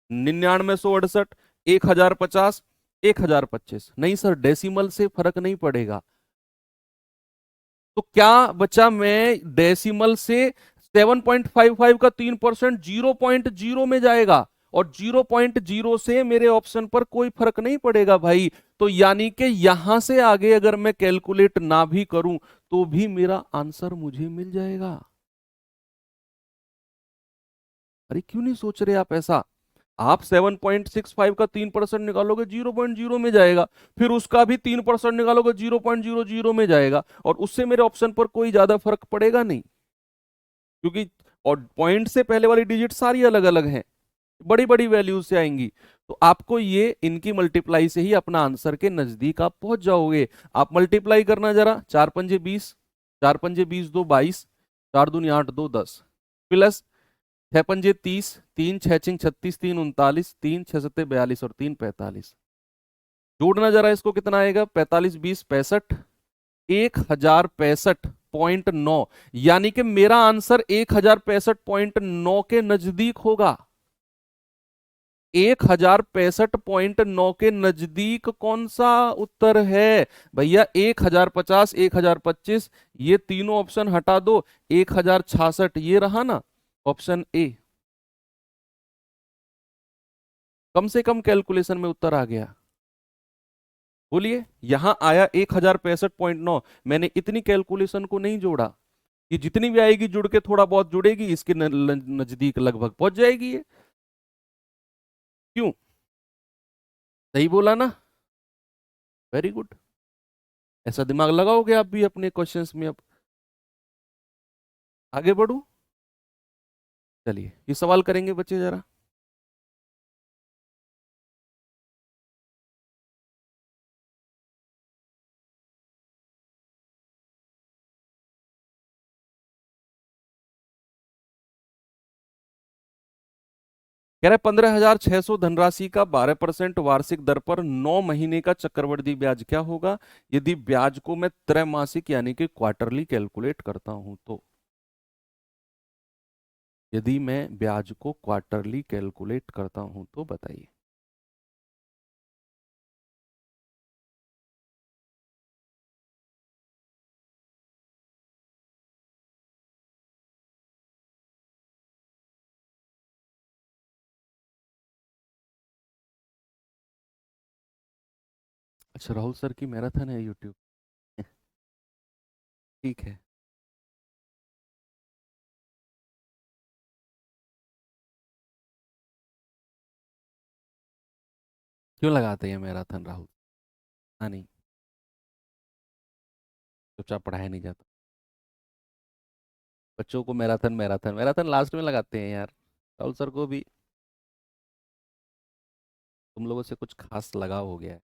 9968, 1050, 1025। नहीं सर, डेसिमल से फर्क नहीं पड़ेगा। तो क्या बचा? मैं डेसिमल से 7.55 का 3% 0.0 में जाएगा, और 0.0 से मेरे ऑप्शन पर कोई फर्क नहीं पड़ेगा भाई। तो यानी कि यहां से आगे अगर मैं कैलकुलेट ना भी करूं तो भी मेरा आंसर मुझे मिल जाएगा। अरे क्यों नहीं सोच रहे आप ऐसा? आप 7.65 का 3% निकालोगे, 0.0 में जाएगा। फिर उसका भी 3% निकालोगे, 0.00 में जाएगा। और उससे मेरे ऑप्शन पर कोई ज्यादा फर्क पड़ेगा नहीं, क्योंकि और पॉइंट से पहले वाली डिजिट सारी अलग अलग हैं। बड़ी बड़ी वैल्यूज से आएंगी। तो आपको ये इनकी मल्टीप्लाई से ही अपना आंसर के नजदीक आप पहुंच जाओगे। आप मल्टीप्लाई करना जरा, 4 पंजे 20, 4 पंजे 20 2 22, 4 दूनी 8 2 10, प्लस 6 पंजे 30, 3 6 6 36, 3 39, 3 6 7 42 और 3 45। जोड़ना जरा इसको, कितना आएगा, 45 20 65, 1065.9, यानी कि मेरा आंसर 1065.9 के नजदीक होगा। 1065.9 के नजदीक कौन सा उत्तर है भैया? 1050, 1025, ये तीनों ऑप्शन हटा दो, 1066 ये रहा ना, ऑप्शन ए। कम से कम कैलकुलेशन में उत्तर आ गया। बोलिए, यहां आया 1065.9, मैंने इतनी कैलकुलेशन को नहीं जोड़ा, कि जितनी भी आएगी जुड़ के थोड़ा बहुत जुड़ेगी, इसके नजदीक लगभग पहुंच जाएगी ये। क्यों? सही बोला ना? Very good. ऐसा दिमाग लगाओगे आप भी अपने क्वेश्चंस में। अब आगे बढ़ू, चलिए ये सवाल करेंगे बच्चे जरा। कह रहे 15,600 धनराशि का 12% वार्षिक दर पर 9 महीने का चक्रवृद्धि ब्याज क्या होगा यदि ब्याज को मैं त्रैमासिक यानी कि क्वार्टरली कैलकुलेट करता हूं तो? यदि मैं ब्याज को क्वार्टरली कैलकुलेट करता हूं तो बताइए। अच्छा, राहुल सर की मैराथन है यूट्यूब। ठीक है। क्यों लगाते हैं मैराथन राहुल? हाँ, नहीं, चुपचाप पढ़ाया नहीं जाता बच्चों को। मैराथन मैराथन मैराथन लास्ट में लगाते हैं यार। राहुल सर को भी तुम लोगों से कुछ खास लगाव हो गया है।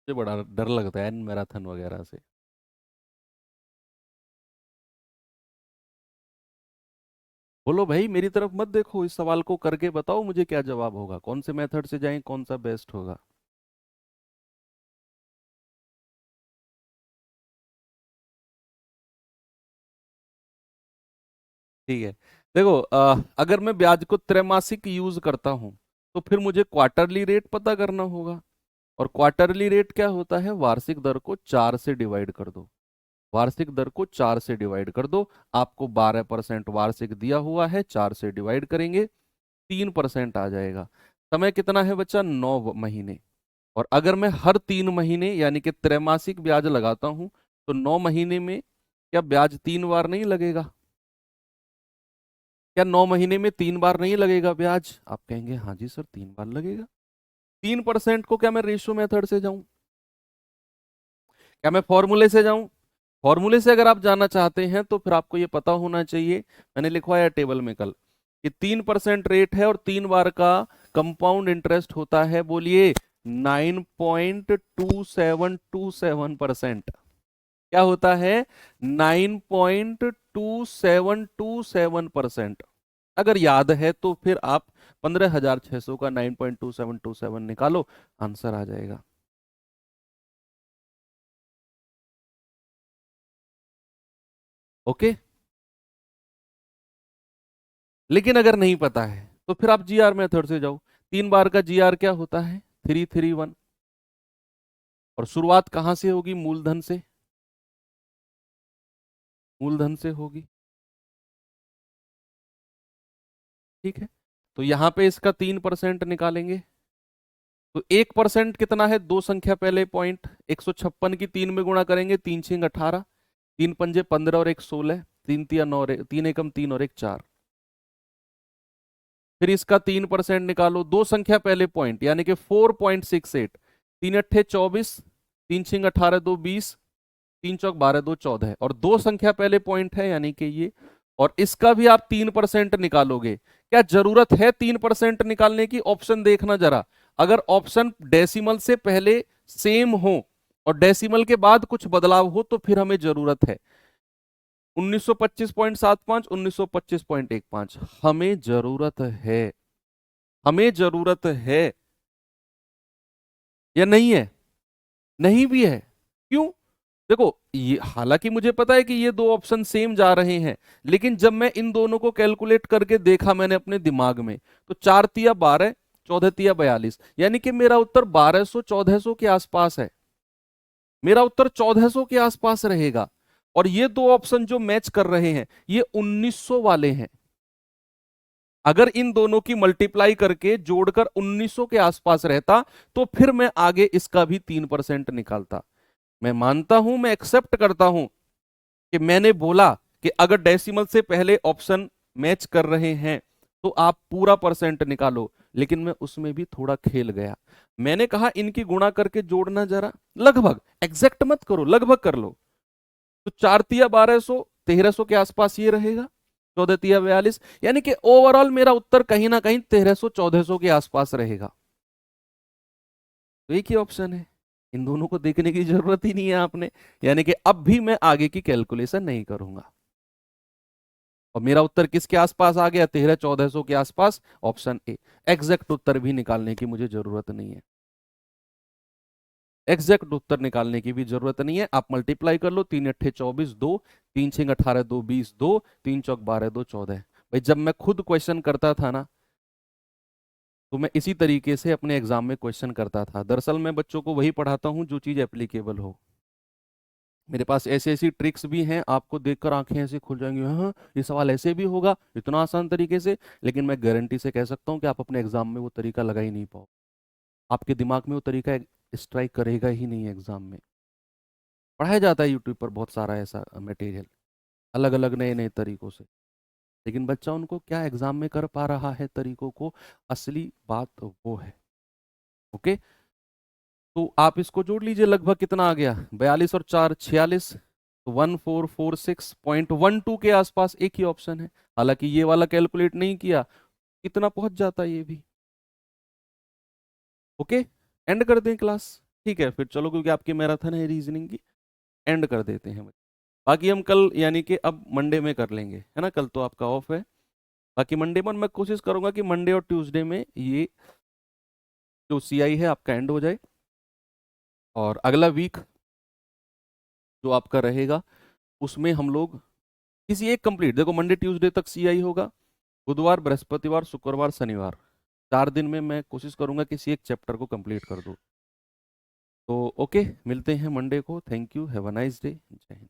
मुझे बड़ा डर लगता है इन मैराथन वगैरह से। बोलो भाई, मेरी तरफ मत देखो, इस सवाल को करके बताओ मुझे क्या जवाब होगा, कौन से मेथड से जाएं, कौन सा बेस्ट होगा। ठीक है। देखो, अगर मैं ब्याज को त्रैमासिक यूज करता हूं तो फिर मुझे क्वार्टरली रेट पता करना होगा। और क्वार्टरली रेट क्या होता है? वार्षिक दर को 4 से डिवाइड कर दो। वार्षिक दर को 4 से डिवाइड कर दो। आपको 12% वार्षिक दिया हुआ है, 4 से डिवाइड करेंगे 3% आ जाएगा। समय कितना है बच्चा? 9 महीने। और अगर मैं हर 3 महीने यानी कि त्रैमासिक ब्याज लगाता हूं तो 9 महीने में क्या ब्याज 3 बार नहीं लगेगा? क्या 9 महीने में 3 बार नहीं लगेगा ब्याज? आप कहेंगे हाँ जी सर 3 बार लगेगा। 3% को क्या मैं रेशियो मेथड से जाऊं? क्या मैं फॉर्मूले से जाऊं? फॉर्मूले से अगर आप जानना चाहते हैं तो फिर आपको ये पता होना चाहिए, मैंने लिखवाया टेबल में कल, कि 3% रेट है और 3 बार का कंपाउंड इंटरेस्ट होता है। बोलिए, 9.2727%। क्या होता है? 9.2727%। अगर याद है तो फिर आप 15,600 का 9.2727 निकालो, आंसर आ जाएगा। ओके। लेकिन अगर नहीं पता है तो फिर आप जीआर मेथड से जाओ। 3 बार का जीआर क्या होता है? 331। और शुरुआत कहां से होगी? मूलधन से। मूलधन से होगी। ठीक है। तो यहां पे इसका 3% निकालेंगे। तो 1% कितना है? दो संख्या पहले पॉइंट, 156 की 3 में गुणा करेंगे, 3 6 18, 3 पंजे 15 और 1 16, 3 3 9, 3 एकम 3 और 1 4। फिर इसका 3% निकालो, दो संख्या पहले पॉइंट यानी कि 4.68, 3 8 24, 3 6 18 2 20, 3 चौक 12 2 14, और दो संख्या पहले पॉइंट है यानी कि ये और इसका भी आप 3% निकालोगे। क्या जरूरत है 3% निकालने की? ऑप्शन देखना जरा। अगर ऑप्शन डेसिमल से पहले सेम हो और डेसिमल के बाद कुछ बदलाव हो तो फिर हमें जरूरत है। 1925.75, 1925.15 हमें जरूरत है। हमें जरूरत है या नहीं है? नहीं भी है। क्यों? देखो, ये हालांकि मुझे पता है कि ये दो ऑप्शन सेम जा रहे हैं, लेकिन जब मैं इन दोनों को कैलकुलेट करके देखा मैंने अपने दिमाग में, तो 4 तिया 12, 14 तिया 42, यानी कि मेरा उत्तर 1200 1400 के आसपास है। मेरा उत्तर 1400 के आसपास रहेगा। और ये दो ऑप्शन जो मैच कर रहे हैं ये 1900 वाले हैं। अगर इन दोनों की मल्टीप्लाई करके जोड़कर 1900 के आसपास रहता तो फिर मैं आगे इसका भी 3% निकालता। मैं मानता हूं, मैं एक्सेप्ट करता हूं कि मैंने बोला कि अगर डेसिमल से पहले ऑप्शन मैच कर रहे हैं तो आप पूरा परसेंट निकालो, लेकिन मैं उसमें भी थोड़ा खेल गया। मैंने कहा इनकी गुणा करके जोड़ना जरा, लगभग एग्जैक्ट मत करो, लगभग कर लो। तो 4 तिया 1200, 1300 के आसपास ये रहेगा, 14 तिया 42, यानी कि ओवरऑल मेरा उत्तर कहीं ना कहीं 1300 1400 के आसपास रहेगा। तो एक ही ऑप्शन है, इन दोनों को देखने की जरूरत ही नहीं है आपने। यानी कि अब भी मैं आगे की कैलकुलेशन नहीं करूंगा। और मेरा उत्तर किसके आसपास आ गया? 1300 1400 के आसपास, ऑप्शन ए। एग्जैक्ट उत्तर भी निकालने की मुझे जरूरत नहीं है। एग्जैक्ट उत्तर निकालने की भी जरूरत नहीं है। आप मल्टीप्लाई कर लो, 3 अट्ठे 24 2, 3 6 18 2 20 2, 3 चौक 12 2 14। भाई जब मैं खुद क्वेश्चन करता था ना तो मैं इसी तरीके से अपने एग्जाम में क्वेश्चन करता था। दरअसल मैं बच्चों को वही पढ़ाता हूँ जो चीज एप्लीकेबल हो। मेरे पास ऐसी ऐसी ट्रिक्स भी हैं, आपको देखकर आंखें ऐसे खुल जाएंगी, हाँ ये सवाल ऐसे भी होगा इतना आसान तरीके से। लेकिन मैं गारंटी से कह सकता हूँ कि आप अपने एग्जाम में वो तरीका लगा ही नहीं पाओ। आपके दिमाग में वो तरीका स्ट्राइक करेगा ही नहीं एग्जाम में। पढ़ाया जाता है यूट्यूब पर बहुत सारा ऐसा मटेरियल, अलग अलग नए नए तरीकों से, लेकिन बच्चा उनको क्या एग्जाम में कर पा रहा है तरीकों को, असली बात वो है। ओके, तो आप इसको जोड़ लीजिए, लगभग कितना आ गया? 42 और 4 46, तो 1446.12 के आसपास एक ही ऑप्शन है। हालांकि ये वाला कैलकुलेट नहीं किया, कितना पहुंच जाता ये भी। ओके, एंड कर दें क्लास? ठीक है फिर चलो, क्योंकि आपकी मैराथन है रीजनिंग की, एंड कर देते हैं। बाकी हम कल यानी कि अब मंडे में कर लेंगे, है ना? कल तो आपका ऑफ है। बाकी मंडे में मैं कोशिश करूंगा कि मंडे और ट्यूसडे में ये जो सीआई है आपका एंड हो जाए। और अगला वीक जो आपका रहेगा उसमें हम लोग किसी एक कंप्लीट, देखो मंडे ट्यूसडे तक सीआई होगा, बुधवार बृहस्पतिवार शुक्रवार शनिवार, 4 दिन में मैं कोशिश करूंगा किसी एक चैप्टर को कंप्लीट कर दूं। तो ओके, मिलते हैं मंडे को। Thank you, have a nice day, जय हिंद।